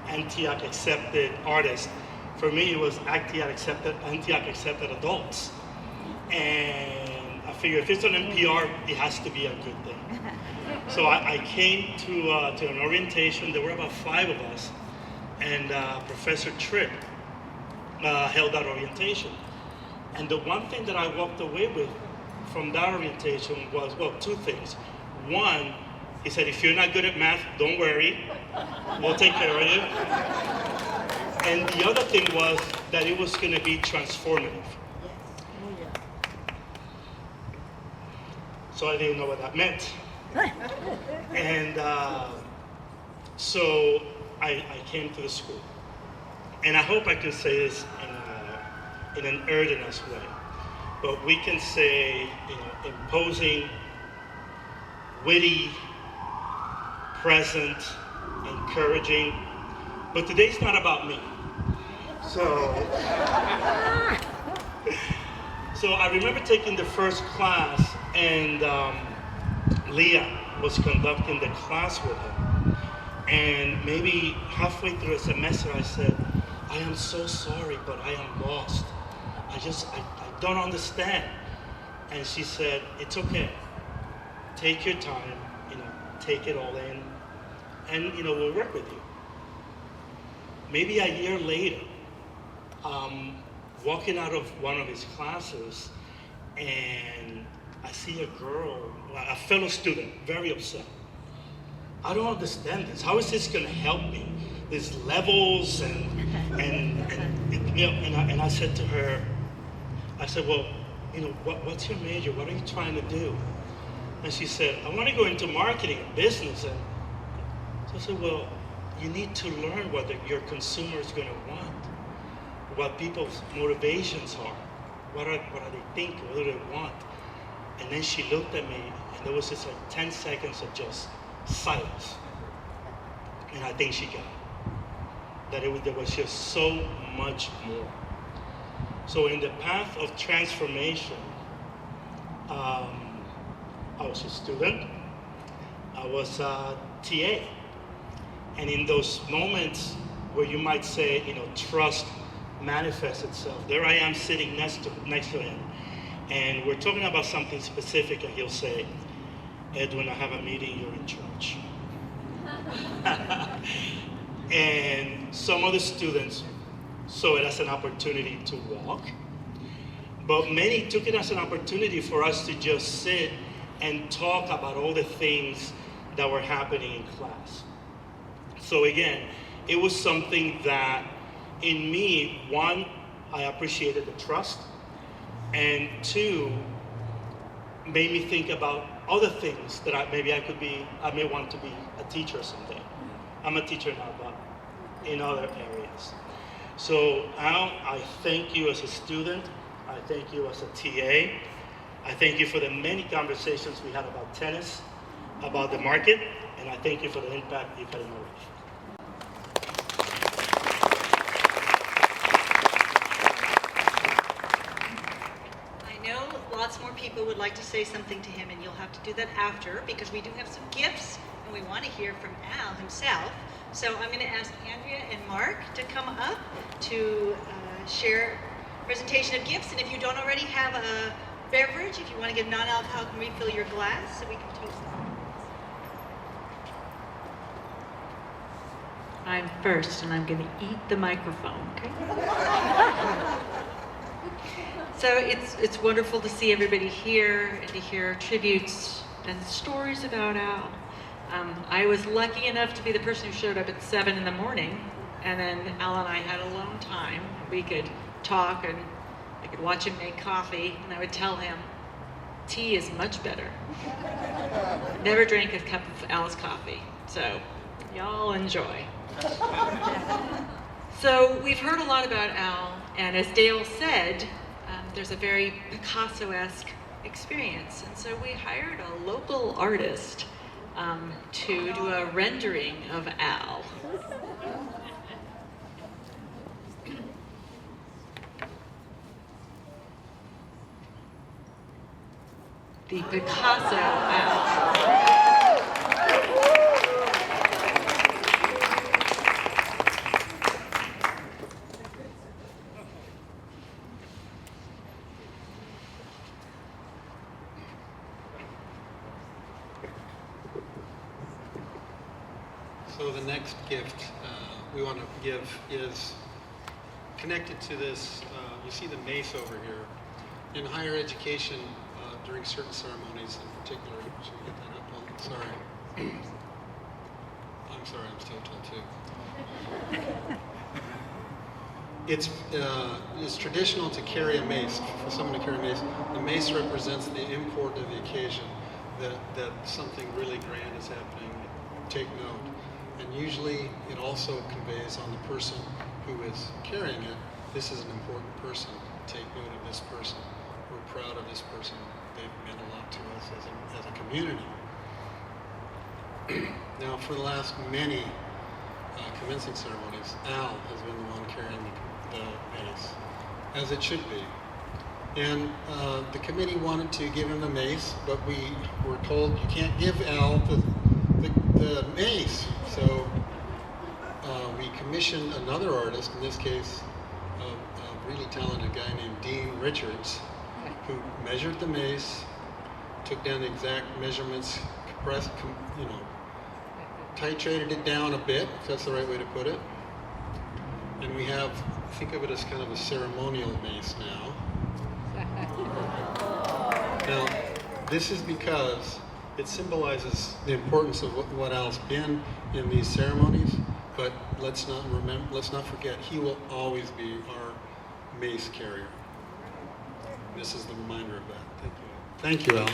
Antioch accepted artists. For me, it was Antioch accepted adults. And I figured if it's on NPR, it has to be a good thing. So I came to an orientation. There were about 5 of us. And Professor Tripp held that orientation. And the one thing that I walked away with from that orientation was, well, 2 things. One, he said, if you're not good at math, don't worry, we'll take care of you. And the other thing was that it was going to be transformative. So I didn't know what that meant. And so I came to the school. And I hope I can say this in an Erdynast way. But we can say, imposing, witty, present, encouraging. But today's not about me. So I remember taking the first class, and Leah was conducting the class with him. And maybe halfway through the semester, I said, I am so sorry, but I am lost. I don't understand. And she said, it's okay. Take your time, take it all in, and we'll work with you. maybe a year later, walking out of one of his classes, and I see a girl, a fellow student, very upset. I don't understand this. How is this going to help me? There's levels and I said to her, I said, well, what's your major? What are you trying to do? And she said, I want to go into marketing and business. And so I said, well, you need to learn what your consumer is going to want, what people's motivations are, what are they thinking, what do they want? And then she looked at me, and there was just like 10 seconds of just silence. And I think she got it. That there was just so much more. So in the path of transformation, I was a student, I was a TA. And in those moments where you might say, trust manifests itself, there I am sitting next to him. And we're talking about something specific, and he'll say, Edwin, I have a meeting, you're in charge. And some of the students saw it as an opportunity to walk, but many took it as an opportunity for us to just sit and talk about all the things that were happening in class. So again, it was something that in me, one, I appreciated the trust, and two, made me think about other things that I may want to be a teacher someday. I'm a teacher now, but in other areas. So Al, I thank you as a student. I thank you as a TA. I thank you for the many conversations we had about tennis, about the market, and I thank you for the impact you've had in my life. I know lots more people would like to say something to him, and you'll have to do that after, because we do have some gifts, and we want to hear from Al himself. So I'm going to ask Andrea and Mark to come up to share a presentation of gifts. And if you don't already have a beverage, if you want to get non-alcoholic, refill your glass so we can toast them. I'm first, and I'm going to eat the microphone, okay? So it's wonderful to see everybody here and to hear tributes and stories about Al. I was lucky enough to be the person who showed up at 7 in the morning, and then Al and I had alone time. We could talk, and I could watch him make coffee, and I would tell him, tea is much better. Never drank a cup of Al's coffee, so y'all enjoy. So we've heard a lot about Al, and as Dale said, there's a very Picasso-esque experience, and so we hired a local artist to do a rendering of Al. The Picasso Al. So the next gift we want to give is connected to this. You see the mace over here. In higher education, during certain ceremonies in particular, should we get that up on? Sorry. I'm sorry, I'm still told too. It's traditional to carry a mace, for someone to carry a mace. The mace represents the import of the occasion, that something really grand is happening. Take note. And usually it also conveys on the person who is carrying it, this is an important person. Take note of this person. We're proud of this person. They've meant a lot to us as a community. Now, for the last many commencing ceremonies, Al has been the one carrying the mace, as it should be. And the committee wanted to give him the mace, but we were told you can't give Al the mace. So we commissioned another artist, in this case, a really talented guy named Dean Richards, who measured the mace, took down the exact measurements, compressed, titrated it down a bit, if that's the right way to put it. And we have, think of it as kind of a ceremonial mace now. Now, this is because it symbolizes the importance of what Al's been in these ceremonies, but let's not forget, he will always be our mace carrier. This is the reminder of that. Thank you, Al.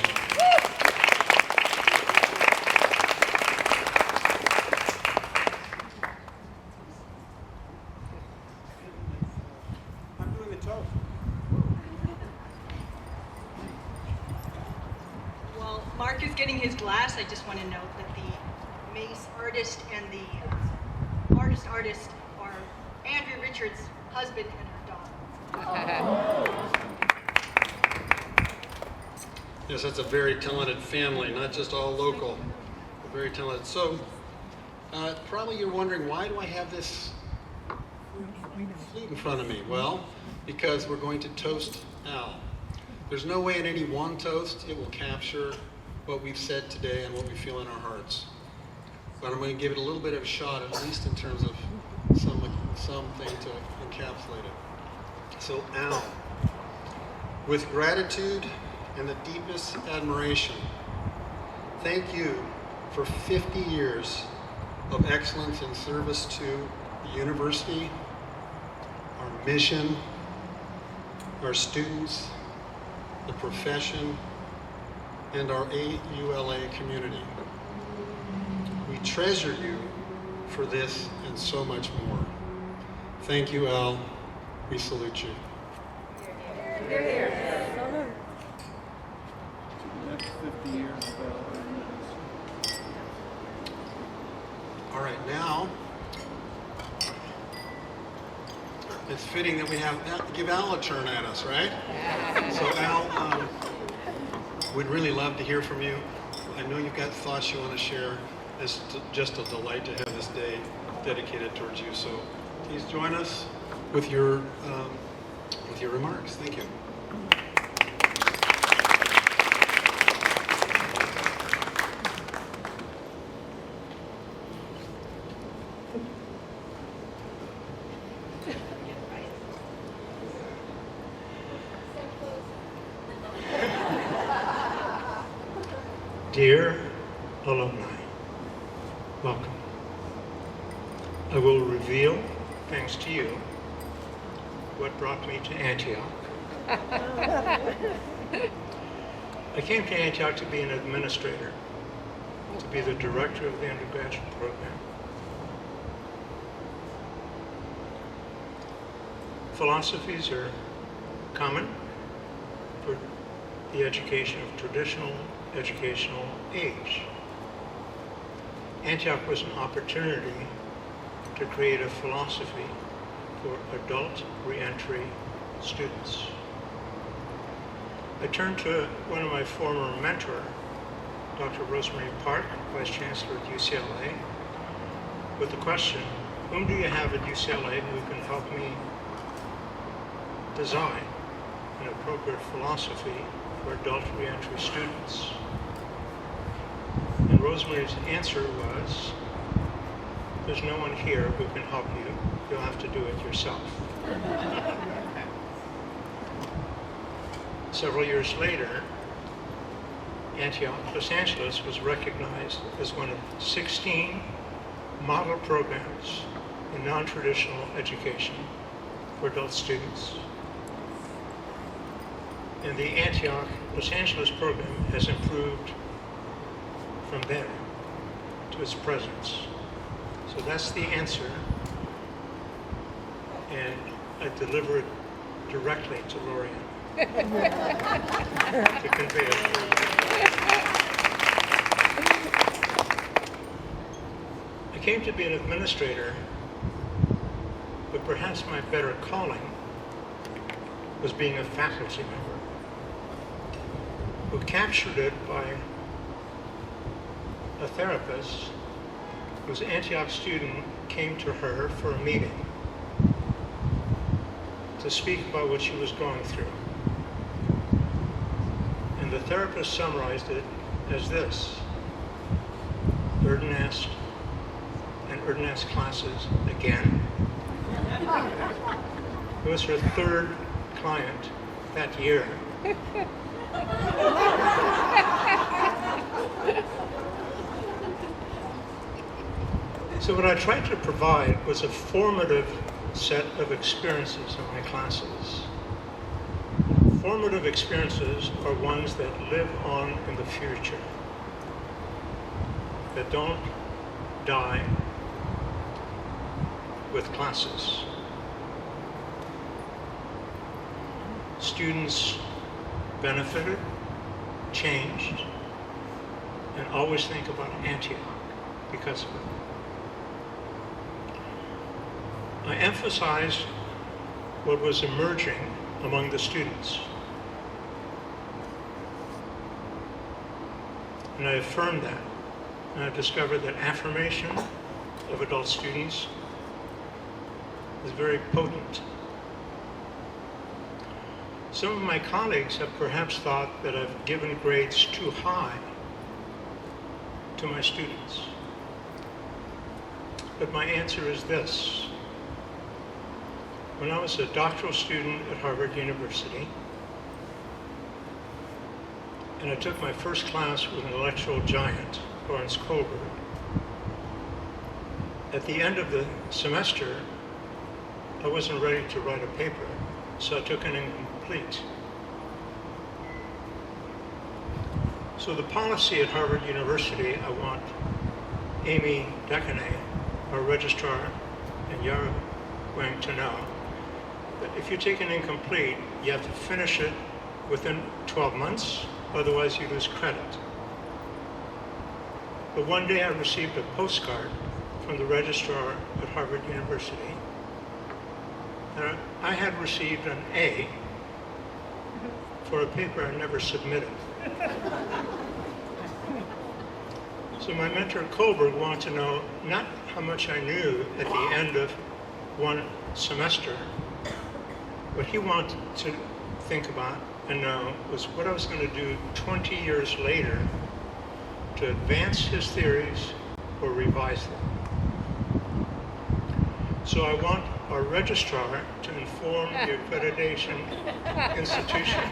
I'm doing the toast. While Mark is getting his glass, I just want to note that the mace artist and the artist are Andrew Richards' husband and her daughter. Yes, that's a very talented family, not just all local, but very talented. So, probably you're wondering, why do I have this flute in front of me? Well, because we're going to toast Al. There's no way in any one toast it will capture what we've said today and what we feel in our hearts. But I'm going to give it a little bit of a shot, at least in terms of something to encapsulate it. So, Al, with gratitude and the deepest admiration, thank you for 50 years of excellence and service to the university, our mission, our students, the profession, and our AULA community. We treasure you for this and so much more. Thank you, Al. We salute you. Next 50 years. All right, now it's fitting that we give Al a turn at us, right? So Al, we'd really love to hear from you. I know you've got thoughts you want to share. It's just a delight to have this day dedicated towards you. So please join us with your remarks. Thank you. Dear alumni, welcome. I will reveal, thanks to you, what brought me to Antioch. I came to Antioch to be an administrator, to be the director of the undergraduate program. Philosophies are common for the education of traditional educational age. Antioch was an opportunity to create a philosophy for adult reentry students. I turned to one of my former mentor, Dr. Rosemary Park, Vice Chancellor at UCLA, with the question, whom do you have at UCLA who can help me design an appropriate philosophy for adult reentry students? And Rosemary's answer was, there's no one here who can help you. You'll have to do it yourself. Several years later, Antioch Los Angeles was recognized as one of 16 model programs in non-traditional education for adult students. And the Antioch Los Angeles program has improved from there to its presence. So that's the answer, and I deliver it directly to Lorian to convey it. I came to be an administrator, but perhaps my better calling was being a faculty member who captured it by a therapist whose Antioch student came to her for a meeting to speak about what she was going through. And the therapist summarized it as this: Erdynast and Erdynast classes again. It was her third client that year. So what I tried to provide was a formative set of experiences in my classes. Formative experiences are ones that live on in the future, that don't die with classes. Students benefited, changed, and always think about Antioch because of it. I emphasized what was emerging among the students. And I affirmed that. And I discovered that affirmation of adult students is very potent. Some of my colleagues have perhaps thought that I've given grades too high to my students. But my answer is this. When I was a doctoral student at Harvard University, and I took my first class with an intellectual giant, Lawrence Kohlberg, at the end of the semester, I wasn't ready to write a paper, so I took an incomplete. So the policy at Harvard University, I want Amy Decanay, our registrar, and Yara Wang to know that if you take an incomplete, you have to finish it within 12 months, otherwise you lose credit. But one day I received a postcard from the registrar at Harvard University, and I had received an A for a paper I never submitted. So my mentor Kohlberg wanted to know not how much I knew at the end of one semester. What he wanted to think about and know was what I was going to do 20 years later to advance his theories or revise them. So I want our registrar to inform the accreditation institution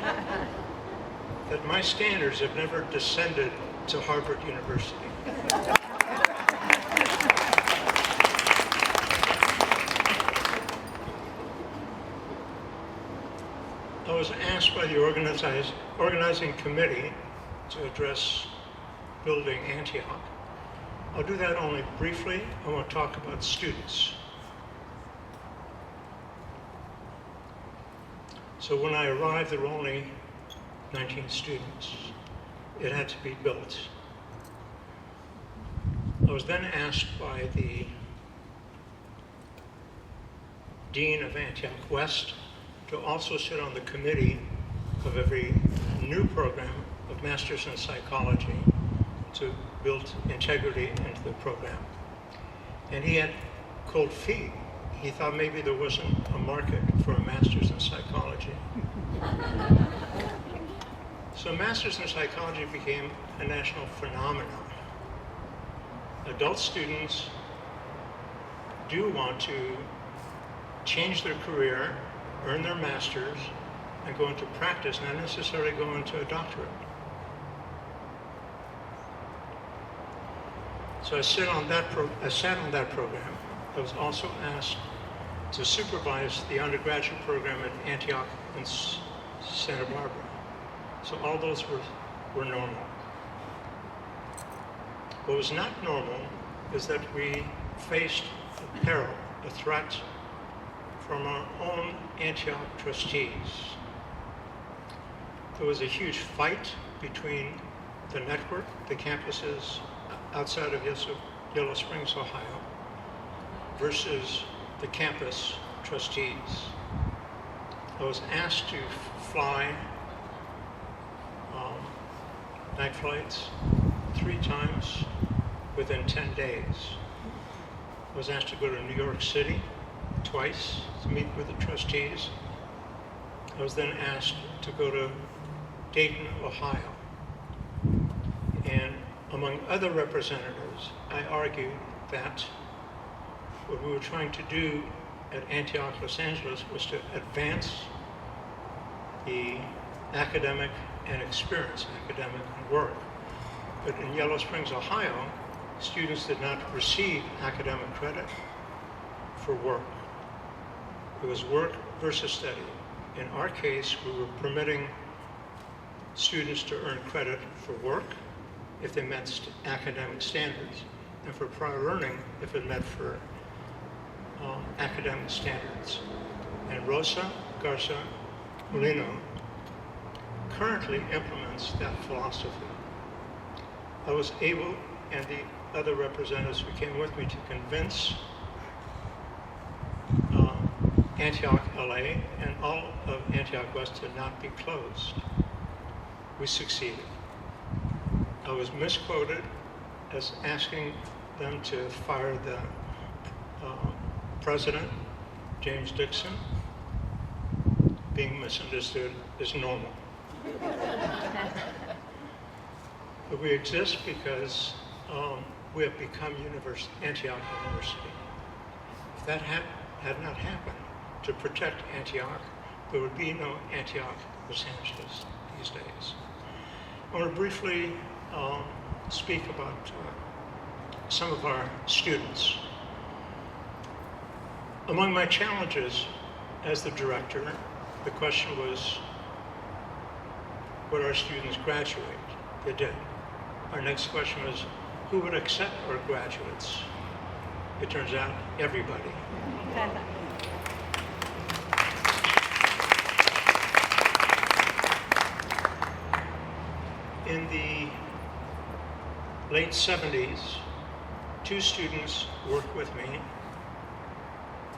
that my standards have never descended to Harvard University. I was asked by the organizing committee to address building Antioch. I'll do that only briefly. I want to talk about students. So when I arrived, there were only 19 students. It had to be built. I was then asked by the Dean of Antioch West to also sit on the committee of every new program of Masters in Psychology to build integrity into the program. And he had cold feet. He thought maybe there wasn't a market for a Master's in Psychology. So Masters in Psychology became a national phenomenon. Adult students do want to change their career, earn their master's, and go into practice, not necessarily go into a doctorate. So I sat on that program. I was also asked to supervise the undergraduate program at Antioch and Santa Barbara. So all those were normal. What was not normal is that we faced a peril, a threat from our own Antioch trustees. There was a huge fight between the network, the campuses outside of Yellow Springs, Ohio, versus the campus trustees. I was asked to fly night flights 3 times within 10 days. I was asked to go to New York City twice to meet with the trustees. I was then asked to go to Dayton, Ohio. And among other representatives, I argued that what we were trying to do at Antioch Los Angeles was to advance the academic and experience, academic and work. But in Yellow Springs, Ohio, students did not receive academic credit for work. It was work versus study. In our case, we were permitting students to earn credit for work if they met academic standards, and for prior learning if it met for academic standards. And Rosa Garza Molino currently implements that philosophy. I was able, and the other representatives who came with me, to convince Antioch LA and all of Antioch West to not be closed. We succeeded. I was misquoted as asking them to fire the president, James Dixon. Being misunderstood is normal. But we exist because we have become Antioch University. If that had not happened, to protect Antioch, there would be no Antioch Los Angeles these days. I want to briefly speak about some of our students. Among my challenges as the director, the question was, would our students graduate? They did. Our next question was, who would accept our graduates? It turns out, everybody. In the late 70s, two students worked with me.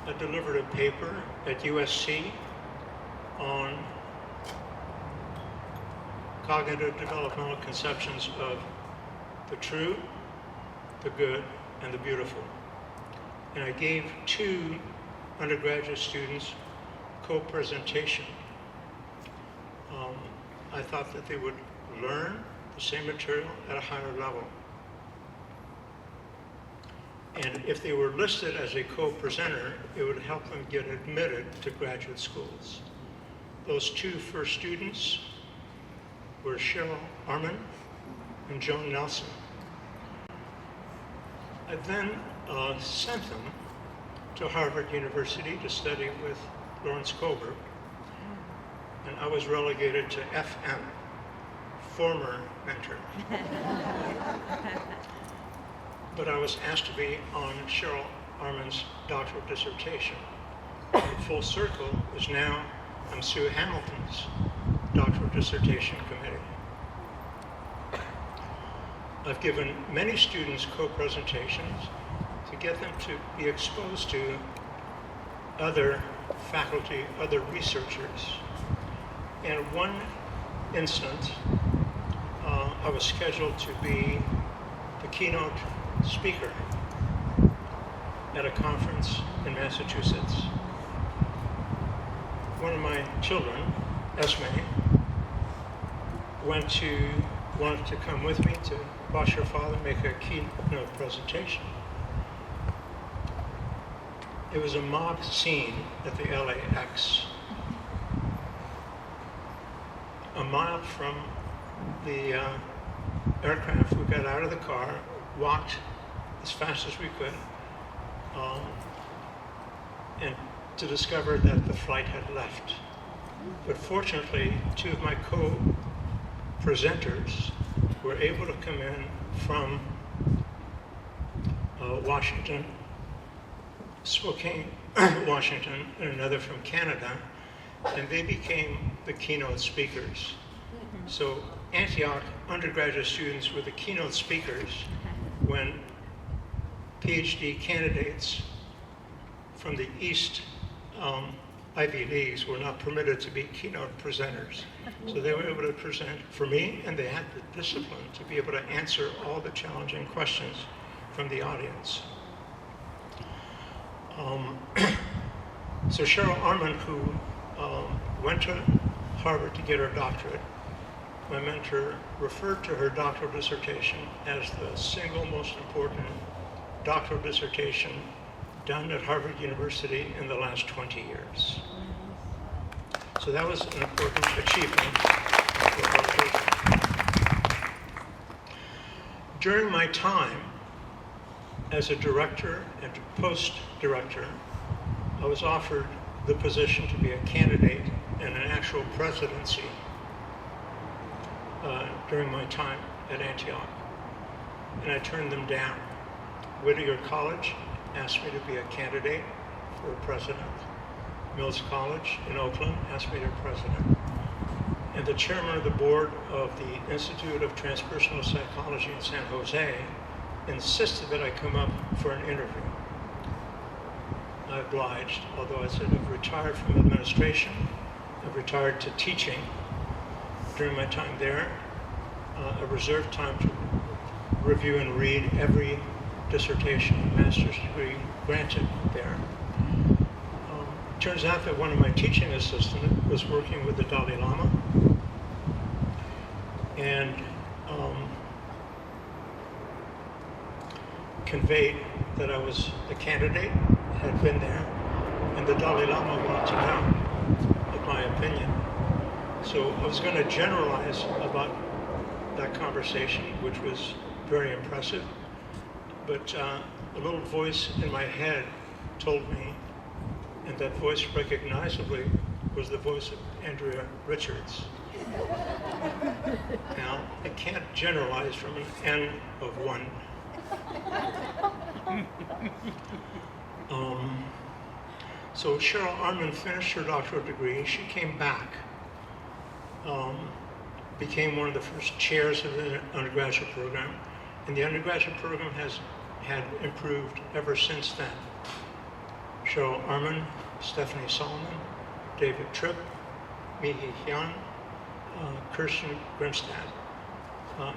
I delivered a paper at USC on cognitive developmental conceptions of the true, the good, and the beautiful. And I gave two undergraduate students co-presentation. I thought that they would learn the same material at a higher level. And if they were listed as a co-presenter, it would help them get admitted to graduate schools. Those two first students were Cheryl Arman and Joan Nelson. I then sent them to Harvard University to study with Lawrence Kohlberg, and I was relegated to FM, former mentor. But I was asked to be on Cheryl Arman's doctoral dissertation. Full circle is now on Sue Hamilton's doctoral dissertation committee. I've given many students co-presentations to get them to be exposed to other faculty, other researchers. In one instant, I was scheduled to be the keynote speaker at a conference in Massachusetts. One of my children, Esme, wanted to come with me to watch her father make a keynote presentation. It was a mob scene at the LAX. A mile from the aircraft, we got out of the car, walked as fast as we could, and to discover that the flight had left. But fortunately, two of my co-presenters were able to come in from Washington, Spokane, Washington, and another from Canada, and they became the keynote speakers. So Antioch undergraduate students were the keynote speakers when PhD candidates from the East Ivy Leagues were not permitted to be keynote presenters. So they were able to present for me, and they had the discipline to be able to answer all the challenging questions from the audience. So Cheryl Arman, who went to Harvard to get her doctorate, my mentor referred to her doctoral dissertation as the single most important doctoral dissertation done at Harvard University in the last 20 years. So that was an important achievement for our program. During my time as a director and post-director, I was offered the position to be a candidate in an actual presidency during my time at Antioch, and I turned them down. Whittier College asked me to be a candidate for president. Mills College in Oakland asked me to be president. And the chairman of the board of the Institute of Transpersonal Psychology in San Jose insisted that I come up for an interview. I obliged, although I said I've retired from administration, I've retired to teaching. During my time there, I reserved time to review and read every dissertation, master's degree granted there. Turns out that one of my teaching assistants was working with the Dalai Lama, and conveyed that I was a candidate, had been there, and the Dalai Lama wanted to know of my opinion. So I was going to generalize about that conversation, which was very impressive, but a little voice in my head told me, and that voice recognizably was the voice of Andrea Richards. Now, I can't generalize from an N of 1. So Cheryl Arman finished her doctoral degree. She came back, became one of the first chairs of the undergraduate program, and the undergraduate program has had improved ever since then. Cheryl Arman, Stephanie Solomon, David Tripp, Mihi Hyun, Kirsten Grimstad.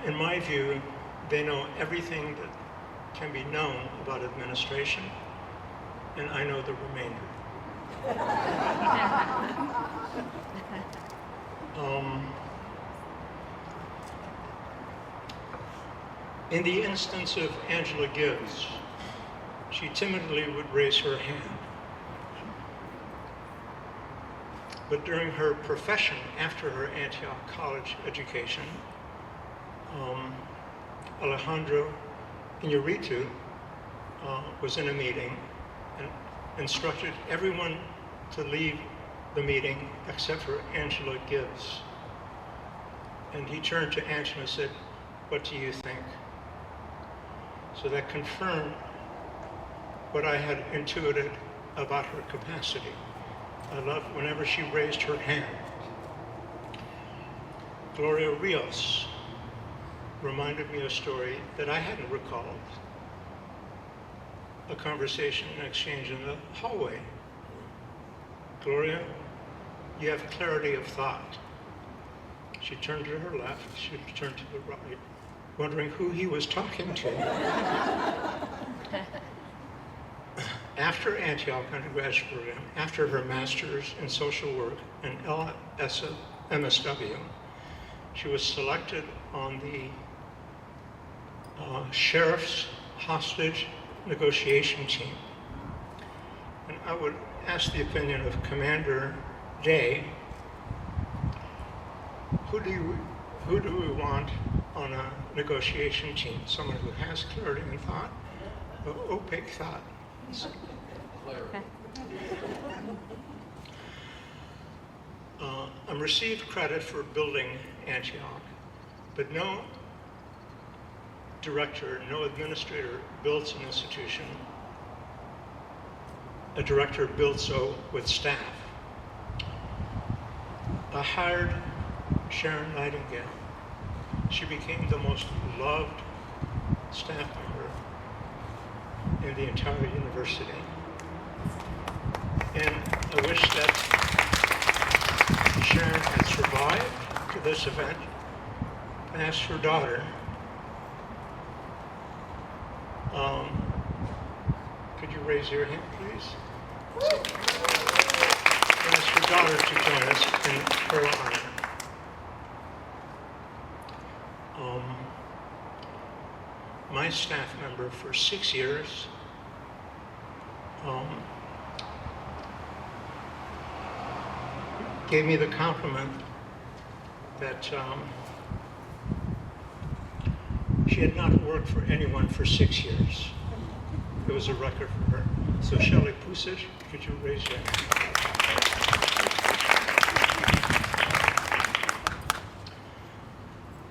In my view, they know everything that can be known about administration, and I know the remainder. In the instance of Angela Gibbs, she timidly would raise her hand. But during her profession, after her Antioch College education, Alejandro Iñárritu was in a meeting and instructed everyone to leave the meeting except for Angela Gibbs. And he turned to Angela and said, "What do you think?" So that confirmed what I had intuited about her capacity. I loved whenever she raised her hand. Gloria Rios reminded me of a story that I hadn't recalled. A conversation, an exchange in the hallway. "Gloria, you have clarity of thought." She turned to her left, she turned to the right, wondering who he was talking to. After Antioch undergraduate program, after her master's in social work and MSW, she was selected on the sheriff's hostage negotiation team. And I would ask the opinion of Commander Day, who do we want on a negotiation team? Someone who has clarity in thought, or opaque thought? I'm received credit for building Antioch, but no director, no administrator builds an institution. A director builds so with staff. I hired Sharon Nightingale. She became the most loved staff member in the entire university. And I wish that Sharon had survived to this event. I asked her daughter, could you raise your hand, please? I asked her daughter to join us in her honor. My staff member for 6 years, gave me the compliment that she had not worked for anyone for 6 years. It was a record for her. So Shelley Pusich, could you raise your hand?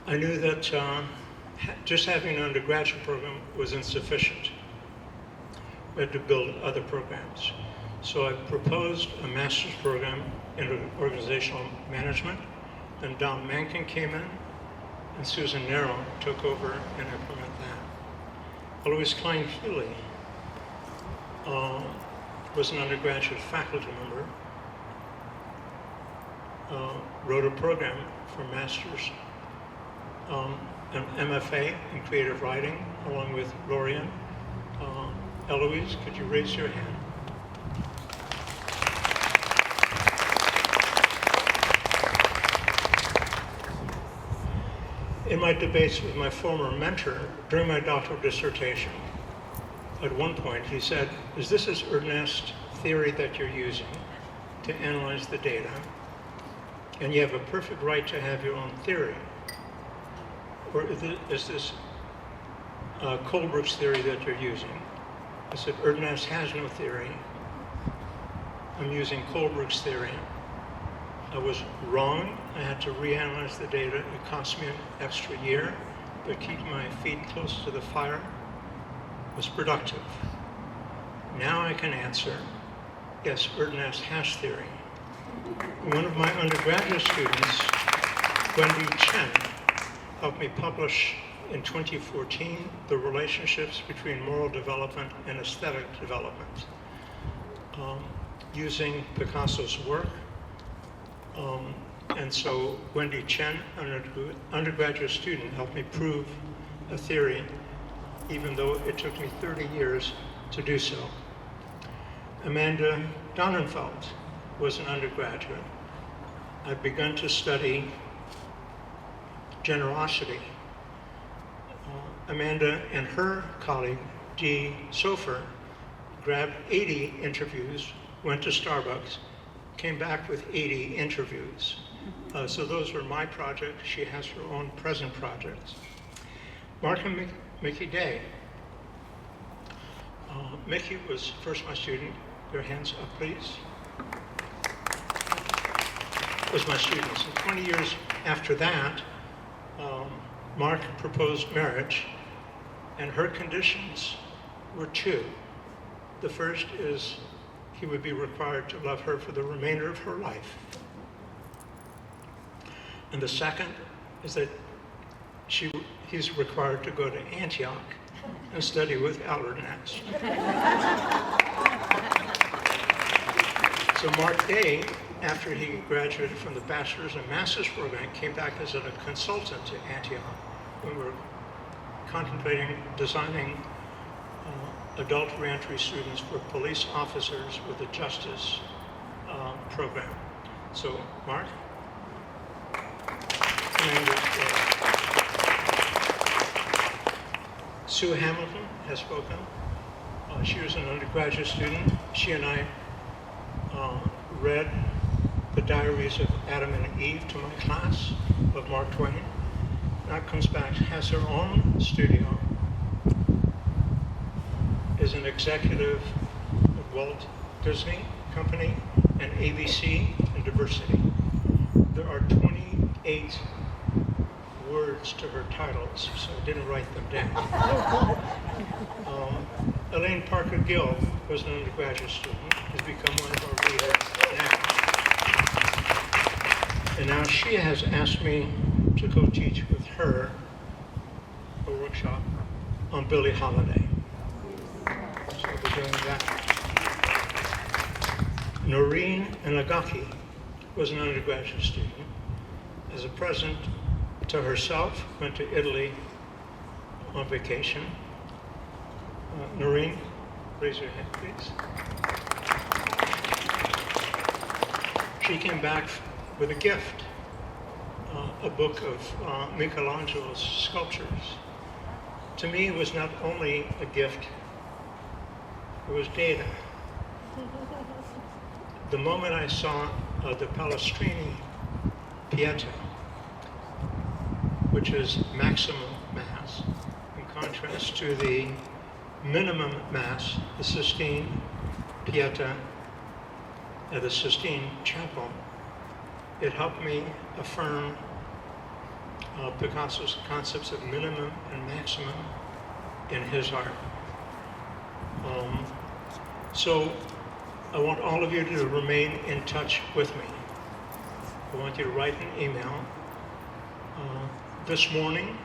I knew that just having an undergraduate program was insufficient. We had to build other programs. So I proposed a master's program in organizational management. Then Don Mankin came in, and Susan Narrow took over and implemented that. Alois Klein-Healy was an undergraduate faculty member, wrote a program for master's, an MFA in creative writing, along with Lorian. Eloise, could you raise your hand? In my debates with my former mentor during my doctoral dissertation, at one point he said, is this Erdynast theory that you're using to analyze the data? And you have a perfect right to have your own theory. Or is this Colebrook's theory that you're using? I said, Erdynast has no theory. I'm using Colebrook's theory. I was wrong. I had to reanalyze the data. It cost me an extra year, but keeping my feet close to the fire was productive. Now I can answer, yes, Erdynast has theory. One of my undergraduate students, Wendy Chen, helped me publish in 2014 the relationships between moral development and aesthetic development, using Picasso's work. And so Wendy Chen, an undergraduate student, helped me prove a theory, even though it took me 30 years to do so. Amanda Donnenfeld was an undergraduate. I'd begun to study generosity. Amanda and her colleague, Dee Sofer, grabbed 80 interviews, went to Starbucks, came back with 80 interviews. So those were my projects. She has her own present projects. Mark and Mickey Day. Mickey was first my student. Your hands up, please. Was my student. So 20 years after that, Mark proposed marriage, and her conditions were two. The first is he would be required to love her for the remainder of her life. And the second is that he's required to go to Antioch and study with Erdynast. So Mark Day, after he graduated from the bachelor's and master's program, came back as a consultant to Antioch. We were contemplating designing adult reentry students for police officers with a justice program. So, Mark? And, Sue Hamilton has spoken. She was an undergraduate student. She and I read the diaries of Adam and Eve to my class of Mark Twain. Now comes back, has her own studio, is an executive of Walt Disney Company and ABC and diversity. There are 28 words to her titles, so I didn't write them down. Elaine Parker Gill was an undergraduate student, has become one of our leaders now. And now she has asked me to co-teach with her a workshop on Billie Holiday. So I'll be doing that. Noreen Inagaki was an undergraduate student. As a present to herself, went to Italy on vacation. Noreen, raise your hand, please. She came back with a gift, a book of Michelangelo's sculptures. To me, it was not only a gift, it was data. The moment I saw the Palestrini Pieta, which is maximum Mass, in contrast to the minimum Mass, the Sistine Pieta, and the Sistine Chapel, it helped me affirm Picasso's concepts of minimum and maximum in his art. So I want all of you to remain in touch with me. I want you to write an email. This morning,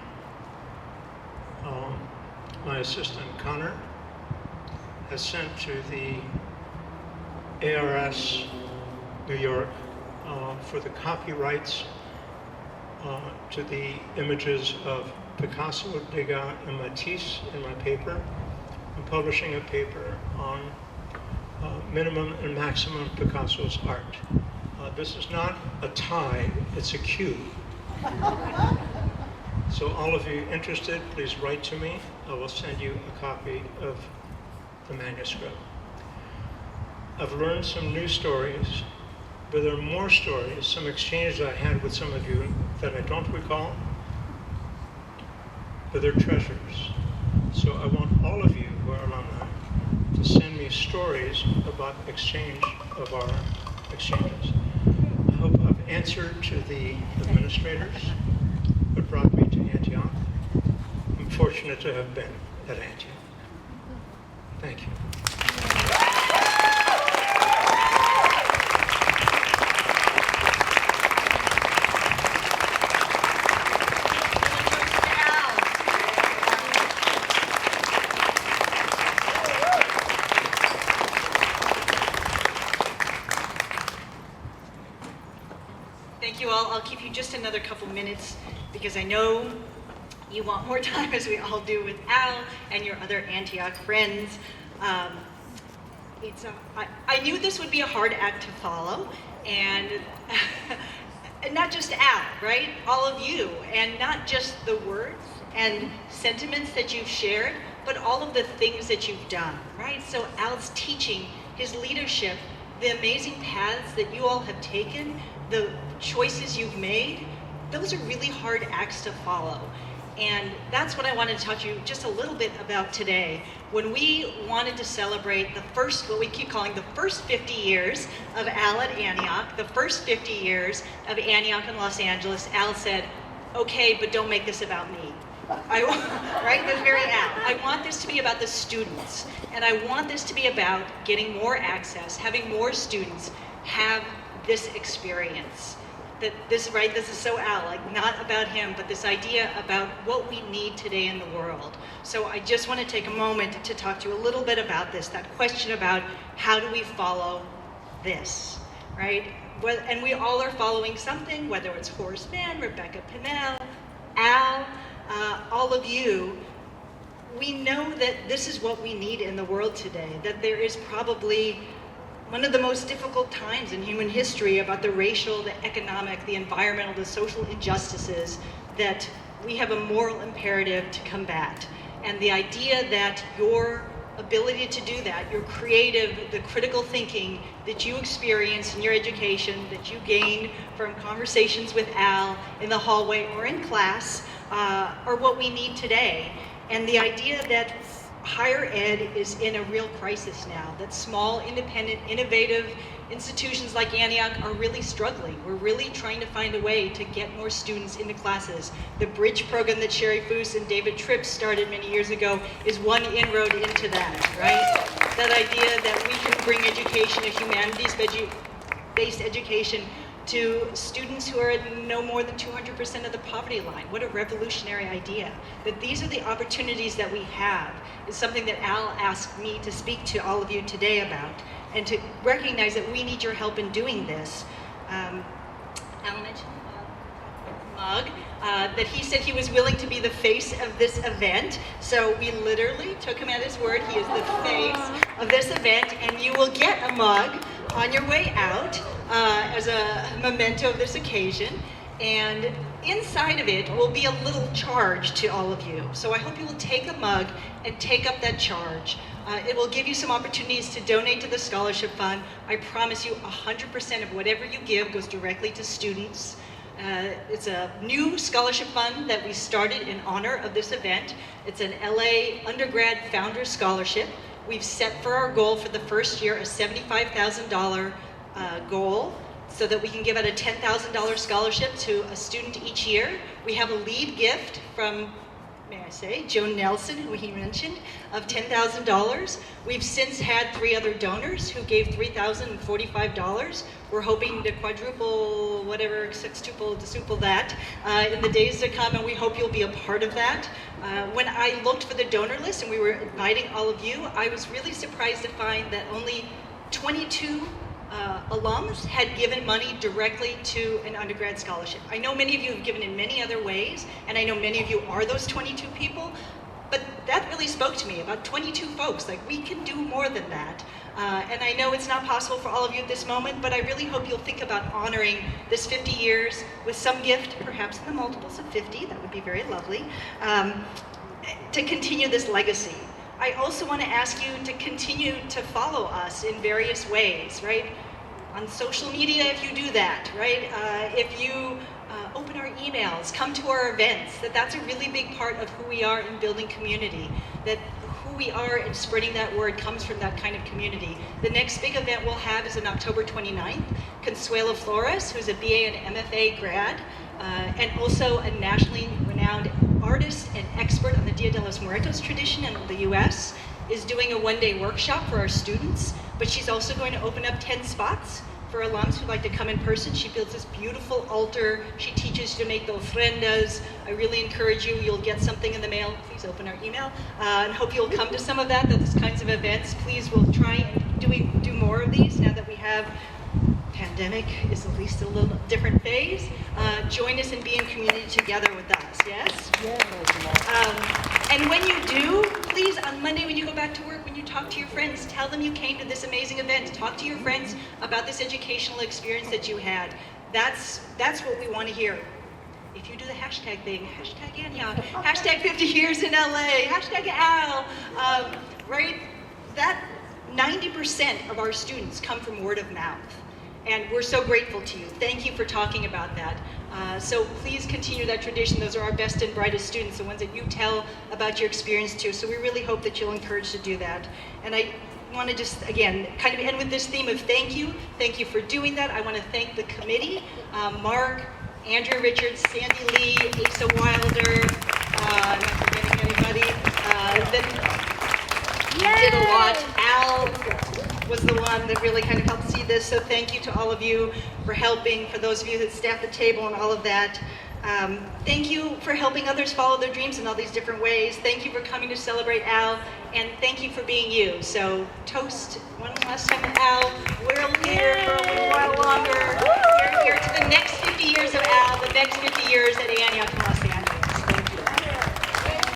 my assistant Connor has sent to the ARS New York for the copyrights to the images of Picasso, Degas, and Matisse in my paper. I'm publishing a paper on minimum and maximum Picasso's art. This is not a tie, it's a cue. So all of you interested, please write to me. I will send you a copy of the manuscript. I've learned some new stories, but there are more stories, some exchanges I had with some of you that I don't recall, but they're treasures. So I want all of you who are alumni to send me stories about exchange of our exchanges. I hope I've answered to the administrators what brought me to Antioch. I'm fortunate to have been at Antioch. Thank you. Thank you all. I'll keep you just another couple minutes because I know you want more time, as we all do with Al and your other Antioch friends. I knew this would be a hard act to follow, and not just Al, right? All of you, and not just the words and sentiments that you've shared, but all of the things that you've done, right? So Al's teaching, his leadership, the amazing paths that you all have taken, the choices you've made, those are really hard acts to follow. And that's what I wanted to talk to you just a little bit about today. When we wanted to celebrate the first, what we keep calling the first 50 years of Al at Antioch, the first 50 years of Antioch in Los Angeles, Al said, okay, but don't make this about me. Right? That's very Al. I want this to be about the students. And I want this to be about getting more access, having more students have this experience. That this, right, this is so Al, like not about him, but this idea about what we need today in the world. So I just want to take a moment to talk to you a little bit about this, that question about how do we follow this, right? And we all are following something, whether it's Horace Mann, Rebecca Pinnell, Al, all of you. We know that this is what we need in the world today, that there is probably one of the most difficult times in human history about the racial, the economic, the environmental, the social injustices that we have a moral imperative to combat. And the idea that your ability to do that, your creative, the critical thinking that you experience in your education, that you gained from conversations with Al in the hallway or in class, are what we need today. And the idea that higher ed is in a real crisis now, that small, independent, innovative institutions like Antioch are really struggling. We're really trying to find a way to get more students into classes. The Bridge program that Sherry Foose and David Tripp started many years ago is one inroad into that, right? That idea that we can bring education, a humanities-based education, to students who are at no more than 200% of the poverty line. What a revolutionary idea. That these are the opportunities that we have is something that Al asked me to speak to all of you today about, and to recognize that we need your help in doing this. Al mentioned the mug, that he said he was willing to be the face of this event. So we literally took him at his word. He is the face of this event, and you will get a mug on your way out as a memento of this occasion. And inside of it will be a little charge to all of you. So I hope you will take a mug and take up that charge. It will give you some opportunities to donate to the scholarship fund. I promise you 100% of whatever you give goes directly to students. It's a new scholarship fund that we started in honor of this event. It's an LA undergrad founder scholarship. We've set for our goal for the first year a $75,000 goal, so that we can give out a $10,000 scholarship to a student each year. We have a lead gift from, may I say, Joan Nelson, who he mentioned, of $10,000. We've since had 3 other donors who gave $3,045. We're hoping to quadruple, whatever, sextuple, decuple that in the days to come, and we hope you'll be a part of that. When I looked for the donor list and we were inviting all of you, I was really surprised to find that only 22 alums had given money directly to an undergrad scholarship. I know many of you have given in many other ways, and I know many of you are those 22 people, but that really spoke to me, about 22 folks. Like, we can do more than that. And I know it's not possible for all of you at this moment, but I really hope you'll think about honoring this 50 years with some gift, perhaps in the multiples of 50, that would be very lovely, to continue this legacy. I also want to ask you to continue to follow us in various ways, right? On social media, if you do that, right? If you open our emails, come to our events, that's a really big part of who we are in building community, that who we are in spreading that word comes from that kind of community. The next big event we'll have is on October 29th. Consuelo Flores, who's a BA and MFA grad, and also a nationally renowned artist and expert on the Dia de los Muertos tradition in the US, is doing a one-day workshop for our students, but she's also going to open up 10 spots for alums who'd like to come in person. She builds this beautiful altar. She teaches you to make the ofrendas. I really encourage you, you'll get something in the mail. Please open our email, and hope you'll come to some of that, those kinds of events. Please, we'll try and do more of these now that we have pandemic is at least a little different phase. Join us and be in community together with us, yes? And when you do, please, on Monday when you go back to work, when you talk to your friends, tell them you came to this amazing event. Talk to your friends about this educational experience that you had. That's what we want to hear. If you do the hashtag thing, hashtag Antioch, hashtag 50 years in LA, hashtag Al, right? That 90% of our students come from word of mouth. And we're so grateful to you. Thank you for talking about that. So please continue that tradition. Those are our best and brightest students, the ones that you tell about your experience to. So we really hope that you'll encourage to do that. And I want to just, again, kind of end with this theme of thank you. Thank you for doing that. I want to thank the committee, Mark, Andrew Richards, Sandy Lee, Asa Wilder, I'm not forgetting anybody, that did a lot. Al was the one that really kind of helped see this, so thank you to all of you for helping, for those of you that staff the table and all of that. Thank you for helping others follow their dreams in all these different ways. Thank you for coming to celebrate Al, and thank you for being you. So toast one last time to Al. We're here for a little while longer. We're here to the next 50 years of Al, the next 50 years at Antioch in Los Angeles.